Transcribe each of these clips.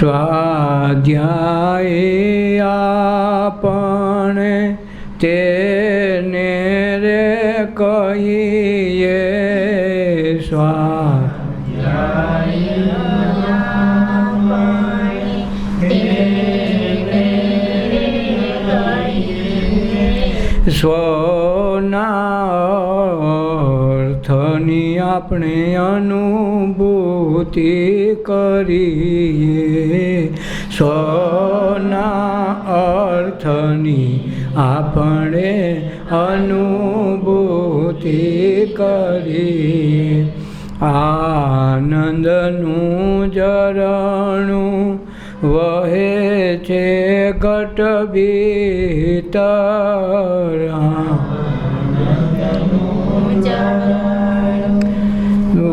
સ્વાધ્યાય આપણે તેને રે કહીએ સ્વના અર્થની આપણે અનુભૂતિ કરીએ સ્વના અર્થની આપણે અનુભૂતિ કરીએ આનંદનું ઝરણું વહે છે ઘટ ભીતર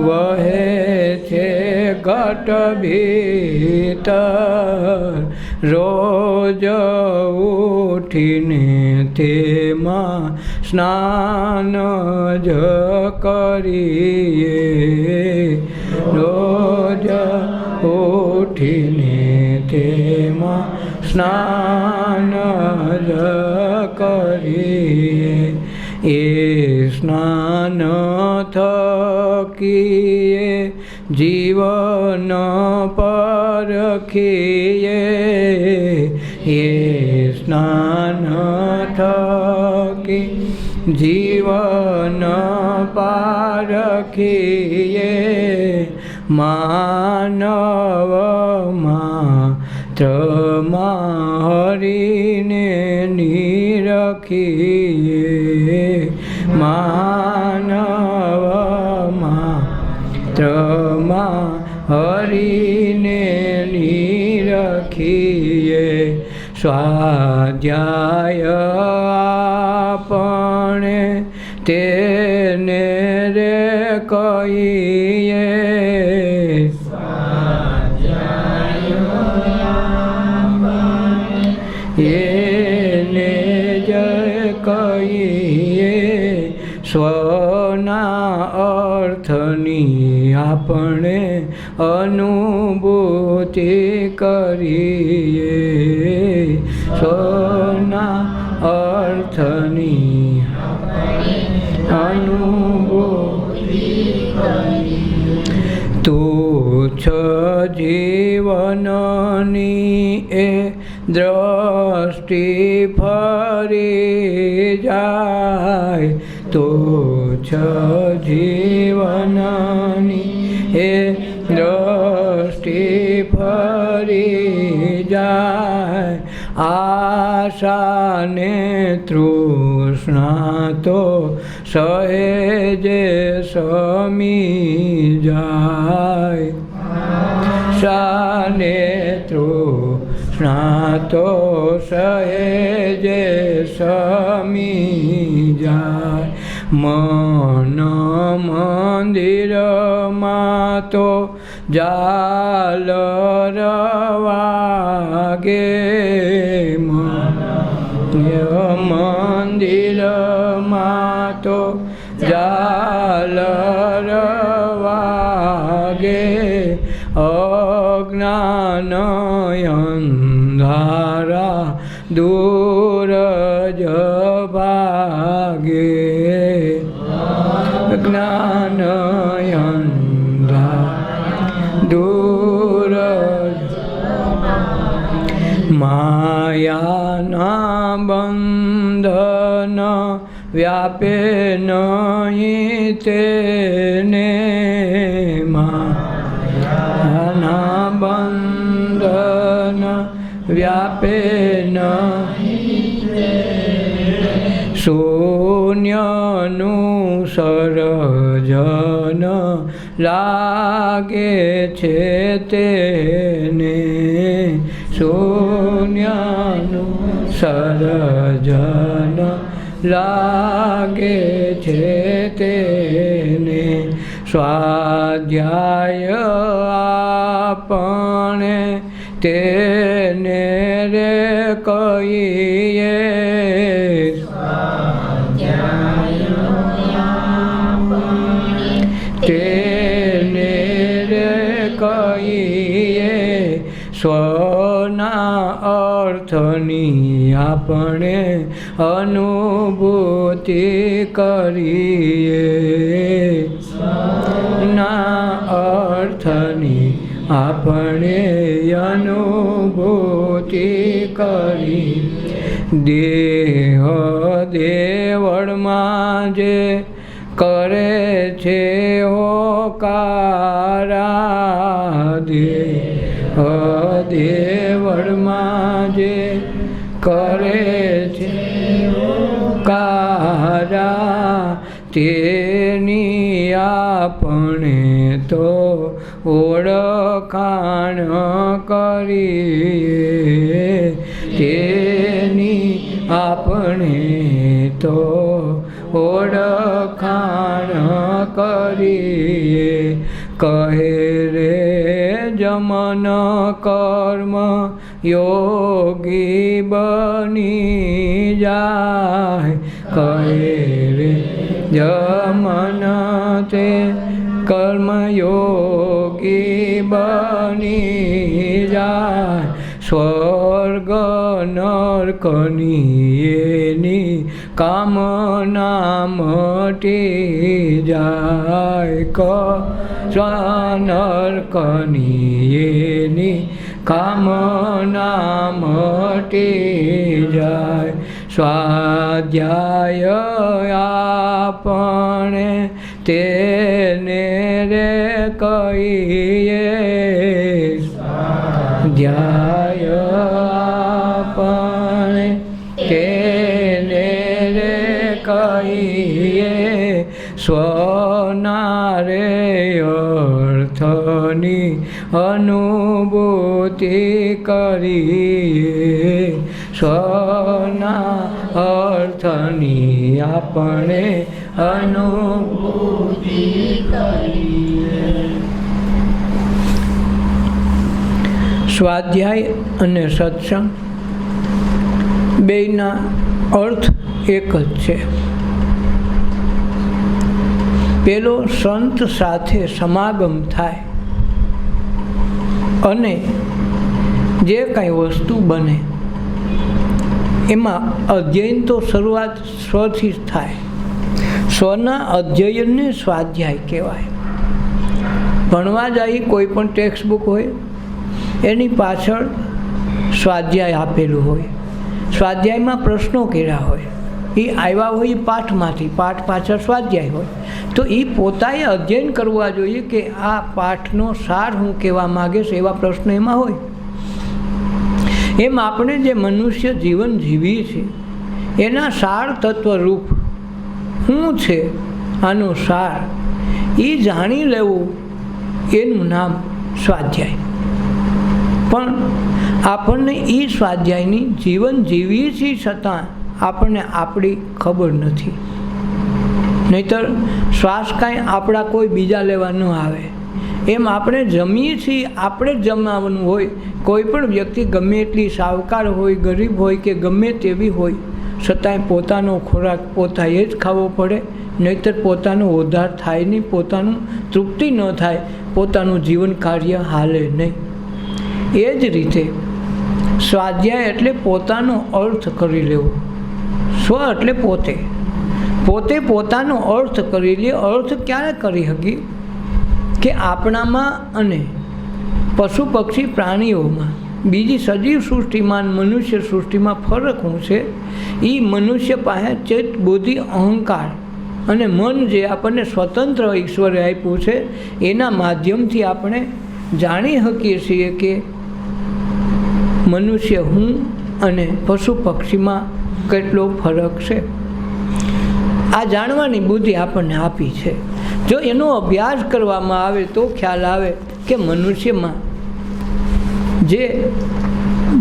વહે છે ઘટ ભીતર રોજ ઉઠીને તેમાં સ્નાન જ કરીએ રોજ ઉઠીને તેમાં સ્નાન જ કરીએ એ સ્નાન થકીએ જીવન પરખીએ એ સ્નાન થકી જીવન પારખીએ માનવ માત્રમાં હરિને નિરખીએ માનવ માત્રમાં હરિને નિરખીએ સ્વાધ્યાય આપણે તેને રે કહીએ એને જય કહીએ સ્વના અર્થની આપણે અનુભૂતિ કરીએ સ્વના અર્થની અનુભૂતિ તુચ્છ જીવનની એ દ્રષ્ટિ ફરી જાય તુચ્છ જીવનની એ દ્રષ્ટિ ફરી જાય આશાને તૃષ્ણા તો સહેજે સમી જાય આશાને તૃષ્ણા તો સહેજે સમી જાય મન મંદિરમાં તો ઝાલર વાગે મંદિરમાં તો ઝાલર વાગે અજ્ઞાન અંધારા દૂર જ ભાગે જ્ઞાન અંધારા દૂર માયાના બંધન વ્યાપે નહીં તેને માયાના બંધન વ્યાપે નહીં શૂન્યનું સર્જન લાગે છે તેને શૂન્યનું સર્જન લાગે છે તેને સ્વાધ્યાય આપણે તેને રે કહીએ તેને રે કહીએ સ્વ સ્વના અર્થની આપણે અનુભૂતિ કરીએ, સ્વના અર્થની આપણે અનુભૂતિ કરી. દેહ દેવળમાં જે કરે છે હોકારા, દેહ દેવળમાં જે કરે છે હોકારા, તેની આપણે તો ઓળખાણ કરીએ, તેની આપણે તો ઓળખાણ કરીએ. કહે રે જમન કર્મ યોગી બની જાય, કહે રે જમન તે કર્મયોગી બની જાય. સ્વર્ગ નરકની એની કામના મટી જાય, નરકની એની કામના મટી જાય. સ્વાધ્યાય આપણે તેને રે કહીએ, સ્વાધ્યાય આપણે તેને રે કહીએ, સ્વના રે અર્થની અનુભૂતિ કરીએ, સ્વના અર્થની આપણે અનુભૂતિ કરીએ. સ્વાધ્યાય અને સત્સંગ બેયના અર્થ એક જ છે. પેલો સંત સાથે સમાગમ થાય અને જે કાંઈ વસ્તુ બને એમાં અધ્યયન તો શરૂઆત સ્વથી જ થાય. સ્વના અધ્યયનને સ્વાધ્યાય કહેવાય. ભણવા જાય કોઈ પણ ટેક્સ્ટ બુક હોય એની પાછળ સ્વાધ્યાય આપેલું હોય, સ્વાધ્યાયમાં પ્રશ્નો કર્યા હોય, એ આવ્યા હોય એ પાઠમાંથી, પાઠ પાછળ સ્વાધ્યાય હોય. તો એ પોતાએ અધ્યયન કરવા જોઈએ કે આ પાઠનો સાર હું કહેવા માગે છે, એવા પ્રશ્નો એમાં હોય. એમ આપણે જે મનુષ્ય જીવન જીવીએ છીએ એના સાર તત્વરૂપ શું છે, આનો સાર એ જાણી લેવું, એનું નામ સ્વાધ્યાય. પણ આપણને એ સ્વાધ્યાયની જીવન જીવીએ છીએ છતાં આપણને આપણી ખબર નથી. નહીંતર શ્વાસ કાંઈ આપણા કોઈ બીજા લેવા ન આવે. એમ આપણે જમીએ છીએ, આપણે જ જમાવાનું હોય. કોઈ પણ વ્યક્તિ ગમે એટલી સાવકાર હોય, ગરીબ હોય કે ગમે તેવી હોય, છતાંય પોતાનો ખોરાક પોતાએ જ ખાવો પડે, નહીંતર પોતાનો ઉદ્ધાર થાય નહીં, પોતાનું તૃપ્તિ ન થાય, પોતાનું જીવન કાર્ય હાલે નહીં. એ જ રીતે સ્વાધ્યાય એટલે પોતાનો અર્થ કરી લેવો. સ્વ એટલે પોતે, પોતે પોતાનો અર્થ કરી લે. અર્થ ક્યારે કરી શકી કે આપણામાં અને પશુ પક્ષી પ્રાણીઓમાં, બીજી સજીવ સૃષ્ટિમાં મનુષ્ય સૃષ્ટિમાં ફરક શું છે, એ મનુષ્ય પાસે ચિત્ત બુદ્ધિ અહંકાર અને મન જે આપણને સ્વતંત્ર ઈશ્વરે આપ્યું છે એના માધ્યમથી આપણે જાણી શકીએ છીએ કે મનુષ્ય હું અને પશુ પક્ષીમાં કેટલો ફરક છે. આ જાણવાની બુદ્ધિ આપણને આપી છે. જો એનો અભ્યાસ કરવામાં આવે તો ખ્યાલ આવે કે મનુષ્યમાં જે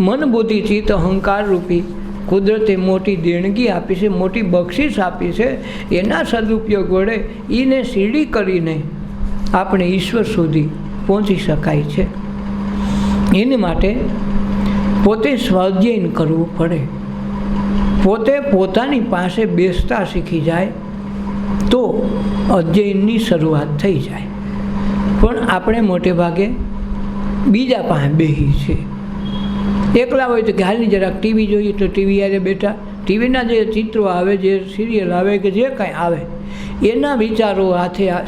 મન બુદ્ધિ ચિત્ત અહંકાર રૂપી કુદરતે મોટી દેણગી આપી છે, મોટી બક્ષિસ આપી છે, એના સદુપયોગ વડે એને સીડી કરીને આપણે ઈશ્વર સુધી પહોંચી શકાય છે. એની માટે પોતે સ્વાધ્યાયન કરવું પડે. પોતે પોતાની પાસે બેસતા શીખી જાય તો અધ્યયનની શરૂઆત થઈ જાય. પણ આપણે મોટે ભાગે બીજા પાસે બેસી છીએ. એકલા હોય તો કે હાલની જરાક ટીવી જોઈએ તો ટીવી હારે બેઠા, ટીવીના જે ચિત્રો આવે, જે સિરિયલ આવે કે જે કાંઈ આવે એના વિચારો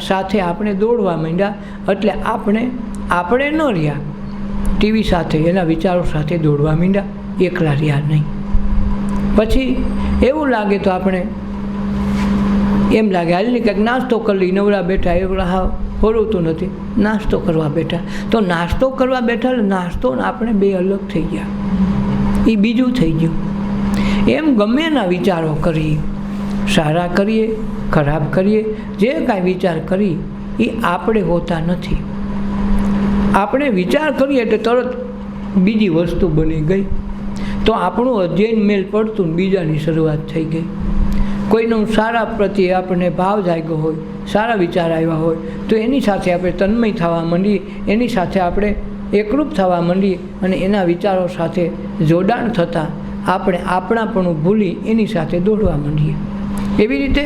સાથે આપણે દોડવા માંડ્યા. એટલે આપણે ન રહ્યા ટીવી સાથે, એના વિચારો સાથે દોડવા માંડ્યા, એકલા રહ્યા નહીં. પછી એવું લાગે તો આપણે એમ લાગે હાલની કંઈક નાસ્તો કરી લઈ, નવરા બેઠા, એવું હા હોરવતું નથી, નાસ્તો કરવા બેઠા. તો નાસ્તો કરવા બેઠા એટલે નાસ્તો આપણે બે અલગ થઈ ગયા, એ બીજું થઈ ગયું. એમ ગમે એના વિચારો કરીએ, સારા કરીએ ખરાબ કરીએ, જે કાંઈ વિચાર કરીએ એ આપણે હોતા નથી. આપણે વિચાર કરીએ એટલે તરત બીજી વસ્તુ બની ગઈ. તો આપણું અધ્યયન મેલ પડતું ને બીજાની શરૂઆત થઈ ગઈ. કોઈનું સારા પ્રત્યે આપણને ભાવ જાગ્યો હોય, સારા વિચાર આવ્યા હોય તો એની સાથે આપણે તન્મય થવા માંડીએ, એની સાથે આપણે એકરૂપ થવા માંડીએ અને એના વિચારો સાથે જોડાણ થતાં આપણે આપણાપણું ભૂલી એની સાથે દોડવા માંડીએ. એવી રીતે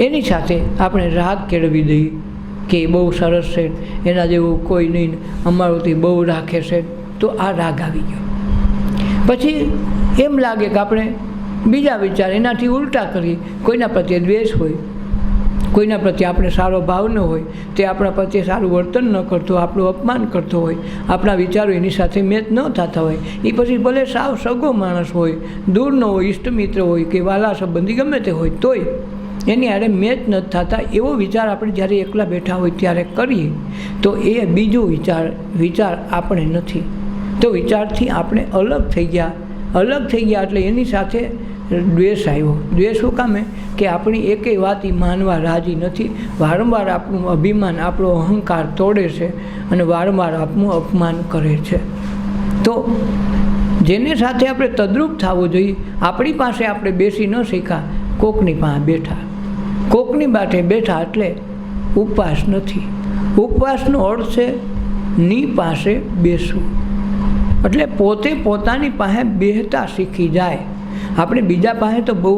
એની સાથે આપણે રાગ કેળવી દઈએ કે બહુ સરસ છે, એના જેવું કોઈ નહીં, અમારુંથી બહુ રાખે છે, તો આ રાગ આવી ગયો. પછી એમ લાગે કે આપણે બીજા વિચાર એનાથી ઉલટા કરીએ. કોઈના પ્રત્યે દ્વેષ હોય, કોઈના પ્રત્યે આપણે સારો ભાવ ન હોય, તે આપણા પ્રત્યે સારું વર્તન ન કરતો, આપણું અપમાન કરતો હોય, આપણા વિચારો એની સાથે મેચ ન થતા હોય, એ પછી ભલે સાવ સગો માણસ હોય, દૂરનો હોય, ઇષ્ટમિત્ર હોય કે વાલા સંબંધી ગમે તે હોય, તોય એની આરે મેચ ન થતા એવો વિચાર આપણે જ્યારે એકલા બેઠા હોય ત્યારે કરીએ તો એ બીજો વિચાર આપણે નથી. તો વિચારથી આપણે અલગ થઈ ગયા એટલે એની સાથે દ્વેષ આવ્યો. દ્વેષ શું કામે કે આપણી એકેય વાત એ માનવા રાજી નથી, વારંવાર આપણું અભિમાન, આપણો અહંકાર તોડે છે અને વારંવાર આપણું અપમાન કરે છે. તો જેની સાથે આપણે તદ્રુપ થવું જોઈએ, આપણી પાસે આપણે બેસી ન શીખ્યા, કોકની પાસે બેઠા, કોકની બાટે બેઠા એટલે ઉપવાસ નથી. ઉપવાસનો અર્થ છે ની પાસે બેસવું, એટલે પોતે પોતાની પાસે બેહતા શીખી જાય. આપણે બીજા પાસે તો બહુ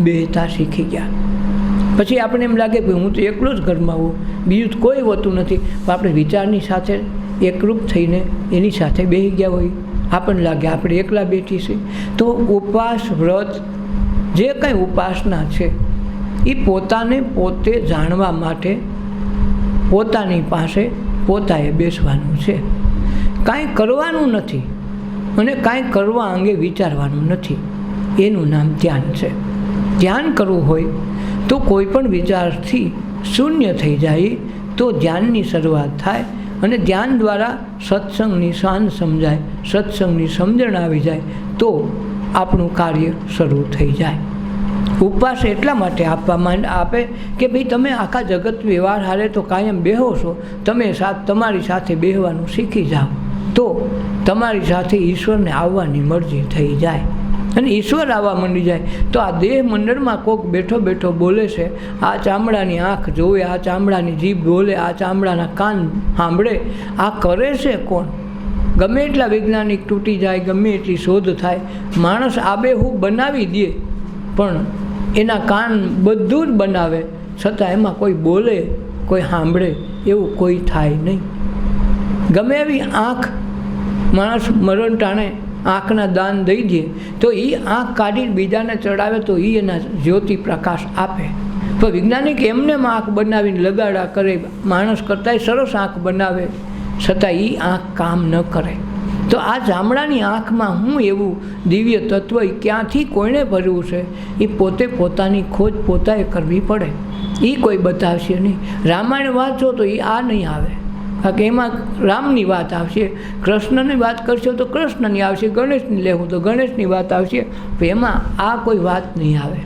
બેહતા શીખી ગયા, પછી આપણે એમ લાગે કે હું તો એકલો જ ઘરમાં હોઉં, બીજું કોઈ હોતું નથી. પણ આપણે વિચારની સાથે એકરૂપ થઈને એની સાથે બેસી ગયા હોય, આપણને લાગે આપણે એકલા બેઠી છે. તો ઉપવાસ, વ્રત, જે કંઈ ઉપાસના છે એ પોતાને પોતે જાણવા માટે પોતાની પાસે પોતાએ બેસવાનું છે. કાંઈ કરવાનું નથી અને કાંઈ કરવા અંગે વિચારવાનું નથી. એનું નામ ધ્યાન છે. ધ્યાન કરવું હોય તો કોઈ પણ વિચારથી શૂન્ય થઈ જાય તો ધ્યાનની શરૂઆત થાય અને ધ્યાન દ્વારા સત્સંગની શાન સમજાય, સત્સંગની સમજણ આવી જાય તો આપણું કાર્ય શરૂ થઈ જાય. ઉપવાસ એટલા માટે આપે કે ભાઈ તમે આખા જગત વ્યવહાર હારે તો કાયમ બેહો છો, તમે તમારી સાથે બેહવાનું શીખી જાઓ તો તમારી સાથે ઈશ્વરને આવવાની મરજી થઈ જાય અને ઈશ્વર આવવા માંડી જાય. તો આ દેહ મંડળમાં કોક બેઠો બેઠો બોલે છે, આ ચામડાની આંખ જોવે, આ ચામડાની જીભ બોલે, આ ચામડાના કાન સાંભળે, આ કરે છે કોણ? ગમે એટલા વૈજ્ઞાનિક તૂટી જાય, ગમે એટલી શોધ થાય, માણસ આબેહૂબ બનાવી દે પણ એના કાન બધું જ બનાવે છતાં એમાં કોઈ બોલે, કોઈ સાંભળે એવું કોઈ થાય નહીં. ગમે એવી આંખ માણસ મરણ ટાણે આંખના દાન દઈ દે તો એ આંખ કાઢીને બીજાને ચડાવે તો એ એના જ્યોતિ પ્રકાશ આપે. પણ વૈજ્ઞાનિક એમને આંખ બનાવીને લગાડા કરે, માણસ કરતાંય સરસ આંખ બનાવે છતાં એ આંખ કામ ન કરે. તો આ ચામડાની આંખમાં હું એવું દિવ્ય તત્વ ક્યાંથી કોઈને ભરવું છે એ પોતે પોતાની ખોજ પોતાએ કરવી પડે. એ કોઈ બતાવશે નહીં. રામાયણ વાંચો તો એ આ નહીં આવે, કારણ કે એમાં રામની વાત આવશે, કૃષ્ણની વાત કરશો તો કૃષ્ણની આવશે, ગણેશની લેવું તો ગણેશની વાત આવશે, પણ એમાં આ કોઈ વાત નહીં આવે.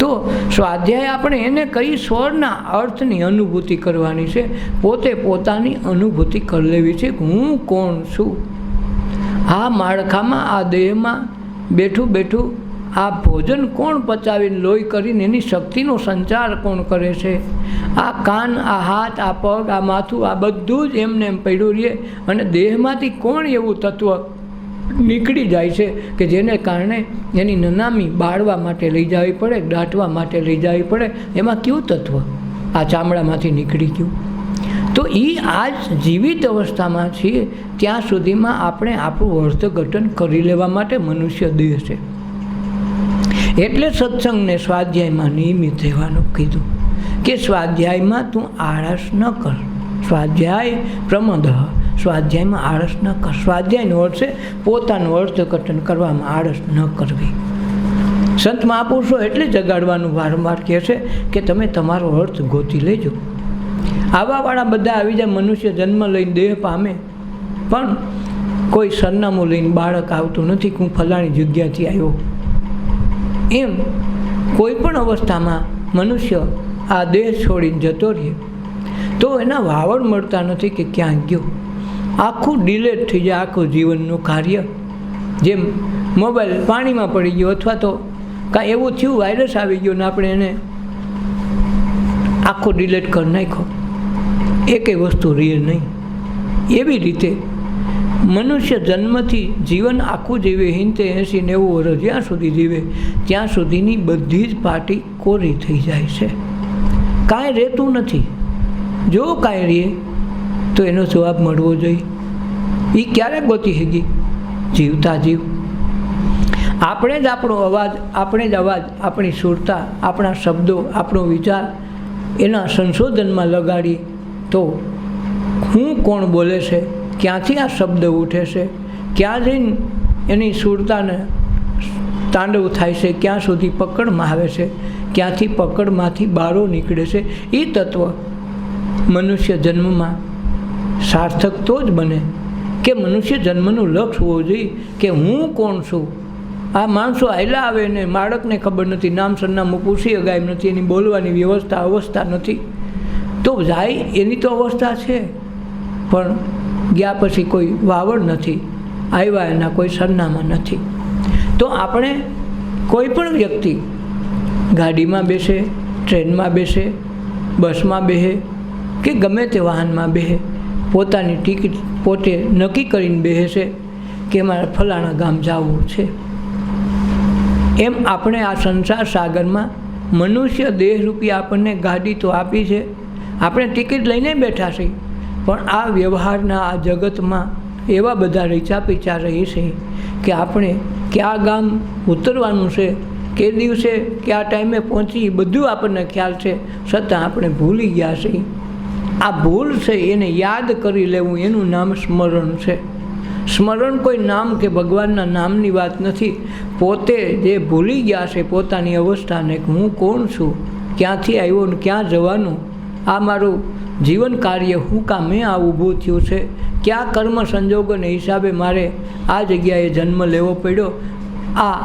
તો સ્વાધ્યાય આપણે એને કઈ સ્વરના અર્થની અનુભૂતિ કરવાની છે, પોતે પોતાની અનુભૂતિ કરી લેવી છે કે હું કોણ છું. આ માળખામાં, આ દેહમાં બેઠું બેઠું આ ભોજન કોણ પચાવીને લોહી કરીને એની શક્તિનો સંચાર કોણ કરે છે? આ કાન, આ હાથ, આ પગ, આ માથું, આ બધું જ એમને એમ પડ્યું રહે અને દેહમાંથી કોણ એવું તત્વ નીકળી જાય છે કે જેને કારણે એની નનામી બાળવા માટે લઈ જવી પડે, દાટવા માટે લઈ જવી પડે. એમાં કયું તત્વ આ ચામડામાંથી નીકળી ગયું? તો એ આ જ જીવિત અવસ્થામાં છીએ ત્યાં સુધીમાં આપણે આપણું અર્થઘટન કરી લેવા માટે મનુષ્ય દેહ છે. એટલે સત્સંગને સ્વાધ્યાયમાં નિયમિત રહેવાનું કીધું કે સ્વાધ્યાયમાં તું આળસ ન કર. સ્વાધ્યાય પ્રમદ, સ્વાધ્યાયમાં આળસ ન કર. સ્વાધ્યાયનો અર્થ છે પોતાનું અર્થઘટન કરવામાં આળસ ન કરવી. સંત મહાપુરુષો એટલે જગાડવાનું વારંવાર કહે છે કે તમે તમારો અર્થ ગોતી લેજો. આવાવાળા બધા આવી જાય, મનુષ્ય જન્મ લઈને દેહ પામે પણ કોઈ સરનામું લઈને બાળક આવતું નથી કે હું ફલાણી જગ્યાથી આવ્યો. એમ કોઈ પણ અવસ્થામાં મનુષ્ય આ દેહ છોડીને જતો રહે તો એના વાવડ મળતા નથી કે ક્યાં ગયો. આખું ડિલેટ થઈ જાય આખું જીવનનું કાર્ય. જેમ મોબાઈલ પાણીમાં પડી ગયો અથવા તો કાંઈ એવું થયું, વાયરસ આવી ગયો ને આપણે એને આખો ડિલેટ કરી નાખ્યો, એકેય વસ્તુ રહે નહીં. એવી રીતે મનુષ્ય જન્મથી જીવન આખું જીવે, 80-90 વર્ષ જ્યાં સુધી જીવે ત્યાં સુધીની બધી જ પાટી કોરી થઈ જાય છે. કાંઈ રહેતું નથી. જો કાંઈ રહે તો એનો જવાબ મળવો જોઈએ. એ ક્યારે ગોતી શકી? જીવતા જીવ. આપણે જ આપણો અવાજ, આપણી સુરતા, આપણા શબ્દો, આપણો વિચાર એના સંશોધનમાં લગાડીએ તો હું કોણ બોલે છે, ક્યાંથી આ શબ્દ ઉઠે છે, ક્યાં જઈને એની સુરતાને તાંડવ થાય છે, ક્યાં સુધી પકડમાં આવે છે, ક્યાંથી પકડમાંથી બારો નીકળે છે. એ તત્વ મનુષ્ય જન્મમાં સાર્થક તો જ બને કે મનુષ્ય જન્મનું લક્ષ્ય હોવું જોઈએ કે હું કોણ છું. આ માણસો આયલા આવે ને બાળકને ખબર નથી, નામ સરનામું પૂછી અગાય નથી, એની બોલવાની અવસ્થા નથી, તો જાય એની તો અવસ્થા છે પણ ગયા પછી કોઈ વાવડ નથી, આવ્યા એના કોઈ સરનામા નથી. તો આપણે કોઈ પણ વ્યક્તિ ગાડીમાં બેસે, ટ્રેનમાં બેસે, બસમાં બેસે કે ગમે તે વાહનમાં બેસે, પોતાની ટિકિટ પોતે નક્કી કરીને બેસે છે કે મારે ફલાણા ગામ જવું છે. એમ આપણે આ સંસાર સાગરમાં મનુષ્ય દેહરૂપી આપણને ગાડી તો આપી છે, આપણે ટિકિટ લઈને બેઠા છીએ, પણ આ વ્યવહારના આ જગતમાં એવા બધા રીચા પીચા રહી છે કે આપણે કયા ગામ ઉતરવાનું છે, કે દિવસે કયા ટાઈમે પહોંચી, બધું આપણને ખ્યાલ છે, છતાં આપણે ભૂલી ગયા છીએ. આ ભૂલ છે, એને યાદ કરી લેવું, એનું નામ સ્મરણ છે. સ્મરણ કોઈ નામ કે ભગવાનના નામની વાત નથી. પોતે જે ભૂલી ગયા છે પોતાની અવસ્થાને કે હું કોણ છું, ક્યાંથી આવ્યો ને ક્યાં જવાનું, આ મારું જીવન કાર્ય હું કામે આ ઊભું થયું છે, કયા કર્મ સંજોગોને હિસાબે મારે આ જગ્યાએ જન્મ લેવો પડ્યો. આ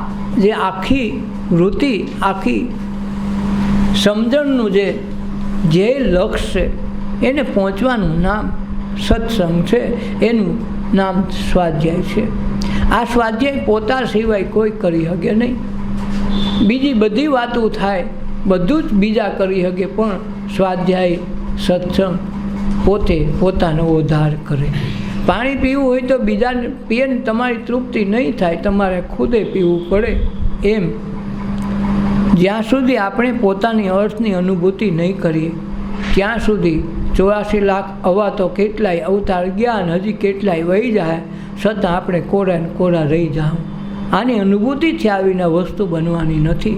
જે આખી વૃત્તિ, આખી સમજણનું જે લક્ષ્ય છે એને પહોંચવાનું નામ સત્સંગ છે, એનું નામ સ્વાધ્યાય છે. આ સ્વાધ્યાય પોતા સિવાય કોઈ કરી શકે નહીં. બીજી બધી વાતો થાય, બધું જ બીજા કરી શકે, પણ સ્વાધ્યાય સત્સંગ પોતે પોતાનો ઉદ્ધાર કરે. પાણી પીવું હોય તો બીજાને પીએ ને તમારી તૃપ્તિ નહીં થાય, તમારે ખુદે પીવું પડે. એમ જ્યાં સુધી આપણે પોતાની અર્થની અનુભૂતિ નહીં કરીએ ત્યાં સુધી 84 લાખ અવા તો કેટલાય અવતાર ગયા ને હજી કેટલાય વહી જાય, છતાં આપણે કોરા ને કોરા રહી જાઉં. આની અનુભૂતિથી આવીને વસ્તુ બનવાની નથી.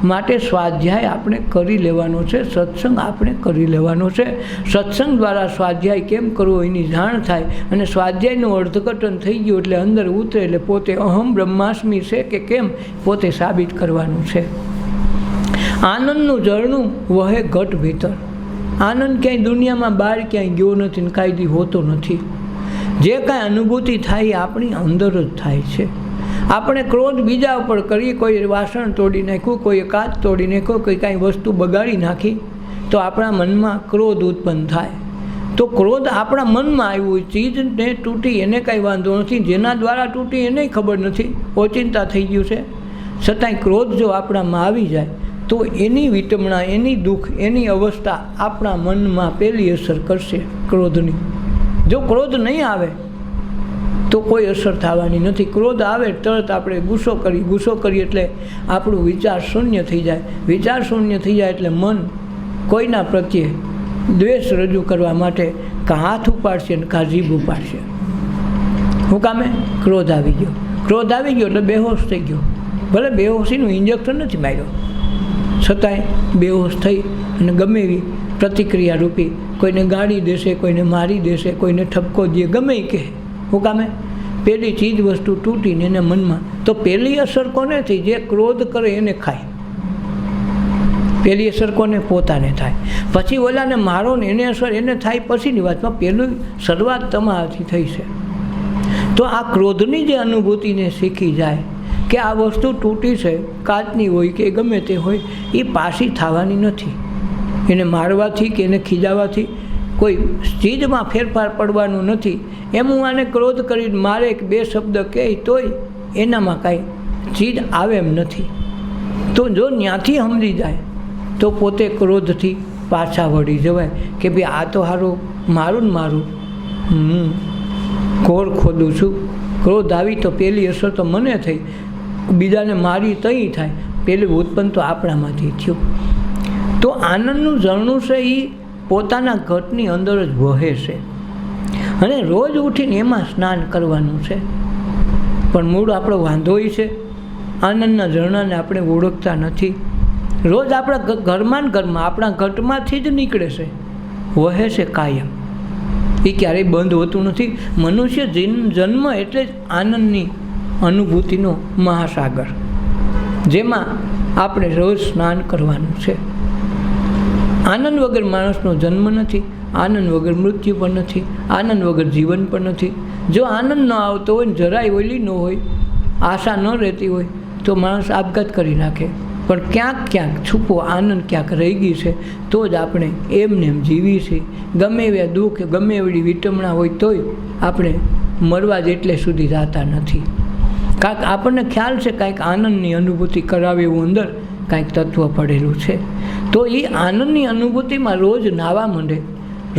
માટે સ્વાધ્યાય આપણે કરી લેવાનો છે, સત્સંગ આપણે કરી લેવાનો છે. સત્સંગ દ્વારા સ્વાધ્યાય કેમ કરવો એની જાણ થાય, અને સ્વાધ્યાયનું અર્થઘટન થઈ ગયું એટલે અંદર ઉતરે એટલે પોતે અહમ બ્રહ્માસ્મિ છે કે કેમ પોતે સાબિત કરવાનું છે. આનંદનું ઝરણું વહે ઘટ ભીતર. આનંદ ક્યાંય દુનિયામાં બહાર ક્યાંય ગયો નથી ને કાંઈ દી હોતો નથી. જે કાંઈ અનુભૂતિ થાય એ આપણી અંદર જ થાય છે. આપણે ક્રોધ બીજા ઉપર કરીએ, કોઈ વાસણ તોડી નાખ્યું, કોઈ કાચ તોડી નાખ્યો, કોઈ કાંઈ વસ્તુ બગાડી નાખી તો આપણા મનમાં ક્રોધ ઉત્પન્ન થાય. તો ક્રોધ આપણા મનમાં આવ્યું, ચીજને તૂટી એને કાંઈ વાંધો નથી, જેના દ્વારા તૂટી એને ખબર નથી, ઓચિંતા થઈ ગયું છે, છતાંય ક્રોધ જો આપણામાં આવી જાય તો એની વિટમણા, એની દુઃખ, એની અવસ્થા આપણા મનમાં પહેલી અસર કરશે ક્રોધની. જો ક્રોધ નહીં આવે તો કોઈ અસર થવાની નથી. ક્રોધ આવે તરત આપણે ગુસ્સો કરીએ એટલે આપણું વિચાર શૂન્ય થઈ જાય. વિચાર શૂન્ય થઈ જાય એટલે મન કોઈના પ્રત્યે દ્વેષ રજૂ કરવા માટે કાં હાથ ઉપાડશે ને કાં જીભ ઉપાડશે. હું કામે? ક્રોધ આવી ગયો. ક્રોધ આવી ગયો એટલે બેહોશ થઈ ગયો. ભલે બેહોશીનું ઇન્જેક્શન નથી માર્યો, છતાંય બેહોશ થઈ અને ગમે એવી પ્રતિક્રિયા રૂપી કોઈને ગાળી દેશે, કોઈને મારી દેશે, કોઈને ઠપકો દે, ગમે એ કહે. હું કામે? પેલી ચીજ વસ્તુ તૂટીને એને મનમાં. તો પહેલી અસર કોને થઈ? જે ક્રોધ કરે એને ખાય. પહેલી અસર કોને? પોતાને થાય. પછી ઓલાને મારો ને એને અસર એને થાય પછીની વાતમાં. પહેલું શરૂઆત તમારાથી થઈ છે. તો આ ક્રોધની જે અનુભૂતિને શીખી જાય કે આ વસ્તુ તૂટી છે, કાચની હોય કે ગમે તે હોય, એ પાછી થવાની નથી. એને મારવાથી કે એને ખીજાવાથી કોઈ ચીજમાં ફેરફાર પડવાનું નથી. એમ હું આને ક્રોધ કરીને મારે એક બે શબ્દ કહે તોય એનામાં કાંઈ ચીજ આવે એમ નથી. તો જો ત્યાંથી સમજી જાય તો પોતે ક્રોધથી પાછા વળી જવાય કે ભાઈ આ તો સારું મારું ને મારું ઘોર ખોદું છું. ક્રોધ આવી તો પહેલી અસર તો મને થઈ, બીજાને મારી તઈ થાય. પહેલું ઉત્પન્ન તો આપણામાંથી થયું. તો આનંદનું ઝરણું છે એ પોતાના ઘટની અંદર જ વહે છે અને રોજ ઉઠીને એમાં સ્નાન કરવાનું છે. પણ મૂળ આપણો વાંધો એ છે આનંદના ઝરણાને આપણે ઓળખતા નથી. રોજ આપણા ઘરમાં આપણા ઘટમાંથી જ નીકળે છે, વહે છે કાયમ. એ ક્યારેય બંધ હોતું નથી. મનુષ્ય જન્મ એટલે જ આનંદની અનુભૂતિનો મહાસાગર, જેમાં આપણે રોજ સ્નાન કરવાનું છે. આનંદ વગર માણસનો જન્મ નથી, આનંદ વગર મૃત્યુ પણ નથી, આનંદ વગર જીવન પણ નથી. જો આનંદ ન આવતો હોય ને જરાય ઓલી ન હોય, આશા ન રહેતી હોય તો માણસ આપઘાત કરી નાખે. પણ ક્યાંક છૂપો આનંદ ક્યાંક રહી ગઈ છે તો જ આપણે એમને એમ જીવી છીએ. ગમે એવા દુઃખ, ગમે એવી વિટમણા હોય તોય આપણે મરવા જેટલે સુધી જતા નથી. કાંઈક આપણને ખ્યાલ છે કાંઈક આનંદની અનુભૂતિ કરાવે એવું અંદર કાંઈક તત્વ પડેલું છે. તો એ આનંદની અનુભૂતિમાં રોજ નાહવા માંડે,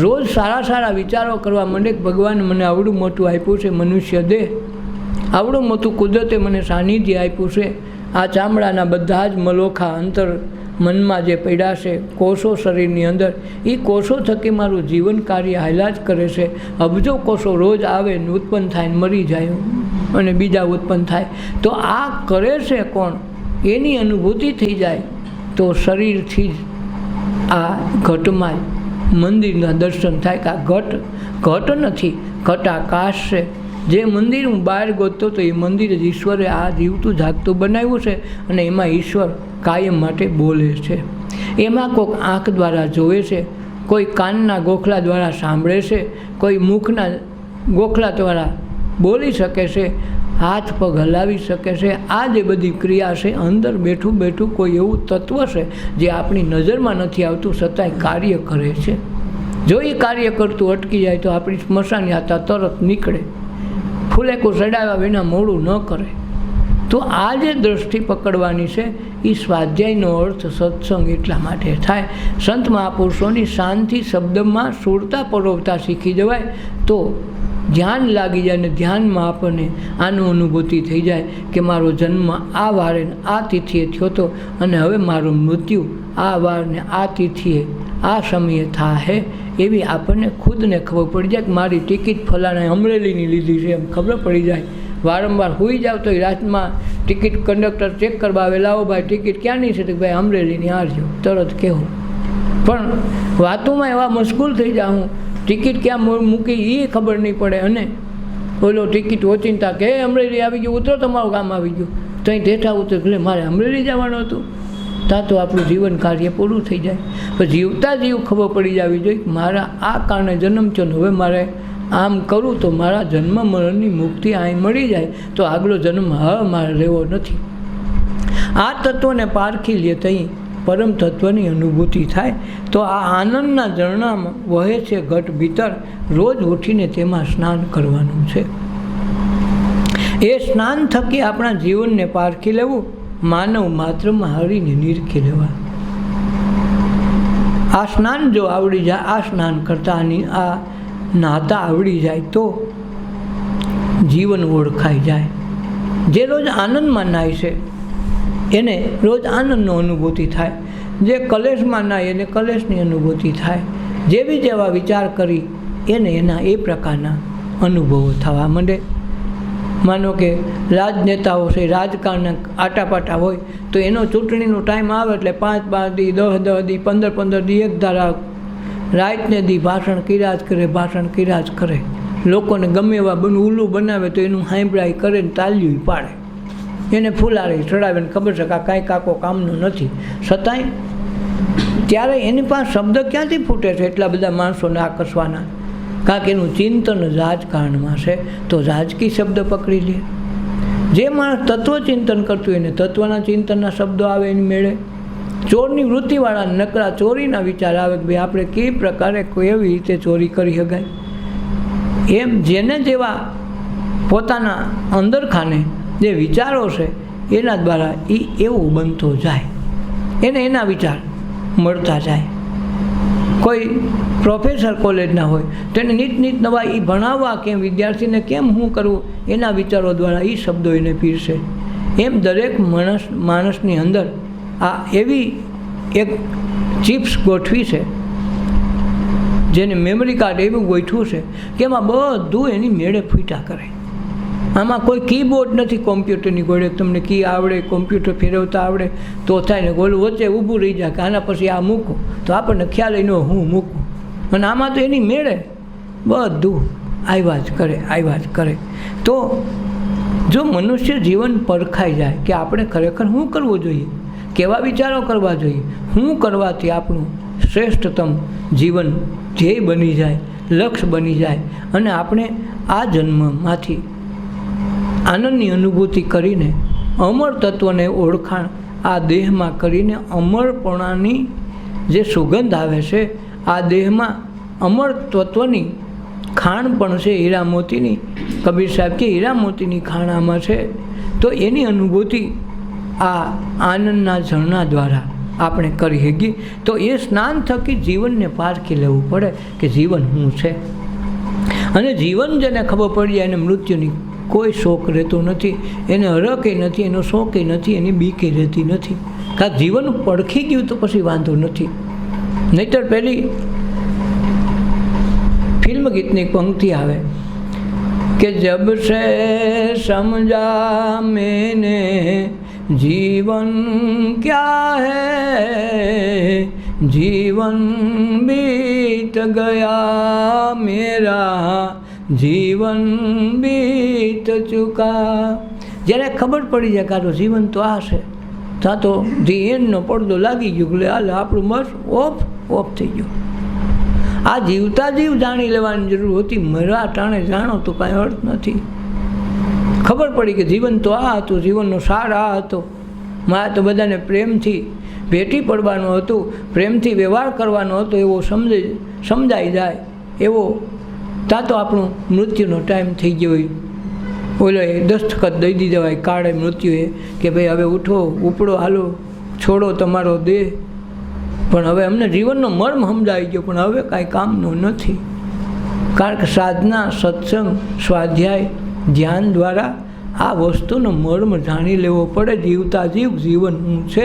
રોજ સારા વિચારો કરવા માંડે કે ભગવાન મને આવડું મોટું આપ્યું છે મનુષ્ય દેહ, આવડું મોટું કુદરતે મને સાનિધ્ય આપ્યું છે. આ ચામડાના બધા જ મલોખા અંતર મનમાં જે પડ્યા છે, કોષો શરીરની અંદર, એ કોષો થકી મારું જીવન કાર્ય હાલ્યા જ કરે છે. અબજો કોષો રોજ આવે ને ઉત્પન્ન થાય ને મરી જાય અને બીજા ઉત્પન્ન થાય. તો આ કરે છે કોણ? એની અનુભૂતિ થઈ જાય તો શરીરથી જ આ ઘટમાં મંદિરના દર્શન થાય કે આ ઘટ નથી, ઘટાકાશ છે. જે મંદિર હું બહાર ગોતતો તો એ મંદિર જ ઈશ્વરે આ જીવતું જાગતું બનાવ્યું છે અને એમાં ઈશ્વર કાયમ માટે બોલે છે. એમાં કોઈક આંખ દ્વારા જોવે છે, કોઈ કાનના ગોખલા દ્વારા સાંભળે છે, કોઈ મુખના ગોખલા દ્વારા બોલી શકે છે, હાથ પગ હલાવી શકે છે. આ જે બધી ક્રિયા છે અંદર બેઠું કોઈ એવું તત્વ છે જે આપણી નજરમાં નથી આવતું છતાંય કાર્ય કરે છે. જો એ કાર્ય કરતું અટકી જાય તો આપણી સ્મશાન યાત્રા તરત નીકળે, ફૂલેકો ચડાવ્યા વિના મોડું ન કરે. તો આ જે દ્રષ્ટિ પકડવાની છે એ સ્વાધ્યાયનો અર્થ સત્સંગ એટલા માટે થાય. સંત મહાપુરુષોની શાંતિ શબ્દમાં સુરતા પરોવતા શીખી જવાય તો ધ્યાન લાગી જાય ને ધ્યાનમાં આપણને આનું અનુભૂતિ થઈ જાય કે મારો જન્મ આ વારે આ તિથિએ થયો હતો અને હવે મારું મૃત્યુ આ વારને આ તિથિએ આ સમયે થાહે. એવી આપણને ખુદને ખબર પડી જાય કે મારી ટિકિટ ફલાણે અમરેલીની લીધી છે એમ ખબર પડી જાય. વારંવાર હોઈ જાવ તો રાતમાં ટિકિટ કંડક્ટર ચેક કરવા આવે, લાવો ભાઈ ટિકિટ ક્યાંની છે? તો ભાઈ અમરેલીની આવજો, તરત કહેવું. પણ વાતોમાં એવા મશગુલ થઈ જાઉં, ટિકિટ ક્યાં મૂકી એ ખબર નહીં પડે અને બોલો ટિકિટ ઓચિંતા કે અમરેલી આવી ગયું, ઉતરો તમારું ગામ આવી ગયું, ત્યાં ઢેઠા ઉતર એટલે મારે અમરેલી જવાનું હતું. ત્યાં તો આપણું જીવન કાર્ય પૂરું થઈ જાય. પણ જીવતા જીવ ખબર પડી જવી જોઈએ કે મારા આ કારણે જન્મ થયો ને હવે મારે આમ કરું તો મારા જન્મ મરણની મુક્તિ અહીં મળી જાય, તો આગલો જન્મ હવે મારે રહેવો નથી. આ તત્વને પારખી લે ત્યાં પરમ તત્વની અનુભૂતિ થાય. તો આ આનંદના ઝરણામાં વહે છે ઘટ ભીતર, રોજ ઉઠીને તેમાં સ્નાન કરવાનું છે. એ સ્નાન થકી આપણા જીવનને પારખી લેવું, માનવ માત્રમાં હરીને નિરખી લેવા. આ સ્નાન જો આવડી જાય, આ સ્નાન કરતાની આ નાતા આવડી જાય તો જીવન ઓળખાઈ જાય. જે રોજ આનંદમાં નાય છે એને રોજ આનંદનો અનુભૂતિ થાય, જે કલેશમાં નાય એને કલેશની અનુભૂતિ થાય. જેવા વિચાર કરી એને એના એ પ્રકારના અનુભવો થવા માંડે. માનો કે રાજનેતાઓ છે, રાજકારણના આટાપાટા હોય તો એનો ચૂંટણીનો ટાઈમ આવે એટલે 5 દી 10 દી 15 દી એક ધારા રાતને દી ભાષણ કર્યા જ કરે. લોકોને ગમે એવા ઉલ્લું બનાવે તો એનું હાંભળાઈ કરે ને તાલ્યું પાડે, એને ફૂલારી ચડાવે ને ખબર છે કે આ કાંઈ કાકો કામનો નથી. છતાંય ત્યારે એની પાસે શબ્દ ક્યાંથી ફૂટે છે એટલા બધા માણસોને આકર્ષવાના? કારણ કે એનું ચિંતન રાજકારણમાં છે તો રાજકીય શબ્દ પકડી લે. જે માણસ તત્વચિંતન કરતું હોય એને તત્વના ચિંતનના શબ્દો આવે એની મેળે. ચોરની વૃત્તિવાળા નકરા ચોરીના વિચાર આવે કે ભાઈ આપણે કઈ પ્રકારે કેવી રીતે ચોરી કરી શકાય. એમ જેને જેવા પોતાના અંદરખાને જે વિચારો છે એના દ્વારા એ એવું બનતો જાય, એને એના વિચાર મળતા જાય. કોઈ પ્રોફેસર કોલેજના હોય તો એને નીત નવા એ ભણાવવા કેમ, વિદ્યાર્થીને કેમ શું કરવું એના વિચારો દ્વારા એ શબ્દો એને પીરશે. એમ દરેક માણસની અંદર આ એવી એક ચિપ્સ ગોઠવી છે, જેને મેમરી કાર્ડ એવું ગોઠવું છે કે એમાં બધું એની મેળે ફૂટા કરે. આમાં કોઈ કીબોર્ડ નથી કોમ્પ્યુટરની ગોળે. તમને કી આવડે, કોમ્પ્યુટર ફેરવતા આવડે તો થાય ને, ગોલું વચ્ચે ઊભું રહી જાય કે આના પછી આ મૂકું તો આપણને ખ્યાલ ન હું મૂકું. અને આમાં તો એની મેળે બધું આવ્યા જ કરે. તો જો મનુષ્ય જીવન પરખાઈ જાય કે આપણે ખરેખર શું કરવું જોઈએ, કેવા વિચારો કરવા જોઈએ, શું કરવાથી આપણું શ્રેષ્ઠતમ જીવન ધ્યેય બની જાય, લક્ષ્ય બની જાય અને આપણે આ જન્મમાંથી આનંદની અનુભૂતિ કરીને અમર તત્વને ઓળખાણ આ દેહમાં કરીને અમરપણાની જે સુગંધ આવે છે, આ દેહમાં અમર તત્વની ખાણ પણ છે, હીરા મોતીની. કબીર સાહેબ કે હીરા મોતીની ખાણ આમાં છે. તો એની અનુભૂતિ આ આનંદના ઝરણા દ્વારા આપણે કરી શકીએ. તો એ સ્નાન થકી જીવનને પારખી લેવું પડે કે જીવન શું છે. અને જીવન જેને ખબર પડી જાય એને મૃત્યુની કોઈ શોક રહેતો નથી, એને હરકે નથી, એનો શોકે નથી, એની બીકે રહેતી નથી. કારણ જીવન પડખી ગયું તો પછી વાંધો નથી. નહીતર પેલી ફિલ્મ ગીતની પંક્તિ આવે કે જબ સે સમજા મેને जीवन क्या है, जीवन बीत गया मेरा, जीवन बीत चुका. જ્યારે ખબર પડી જાય કારો જીવન તો આ છે, ત્યાં તો ધી એન્ડનો પડદો લાગી ગયો એટલે હાલ આપણું બસ ઓફ થઈ ગયું. આ જીવતા જીવ જાણી લેવાની જરૂર હતી, મરા ટાણે જાણો તો કાંઈ અર્થ નથી. ખબર પડી કે જીવન તો આ હતું, જીવનનો સાર આ હતો. મારે તો બધાને પ્રેમથી ભેટી પડવાનું હતું, પ્રેમથી વ્યવહાર કરવાનો હતો, એવો સમજાઈ જાય એવો ત્યાં તો આપણું મૃત્યુનો ટાઈમ થઈ ગયો હોય. ઓલો એ દસ્તખત દઈ દીધા હોય કાળે મૃત્યુએ કે ભાઈ હવે ઉઠો, ઉપડો, હાલો, છોડો તમારો દેહ. પણ હવે અમને જીવનનો મર્મ સમજાઈ ગયો, પણ હવે કાંઈ કામનો નથી. કારણ કે સાધના, સત્સંગ, સ્વાધ્યાય, ધ્યાન દ્વારા આ વસ્તુનો મર્મ જાણી લેવો પડે. જીવતા જીવ જીવન શું છે,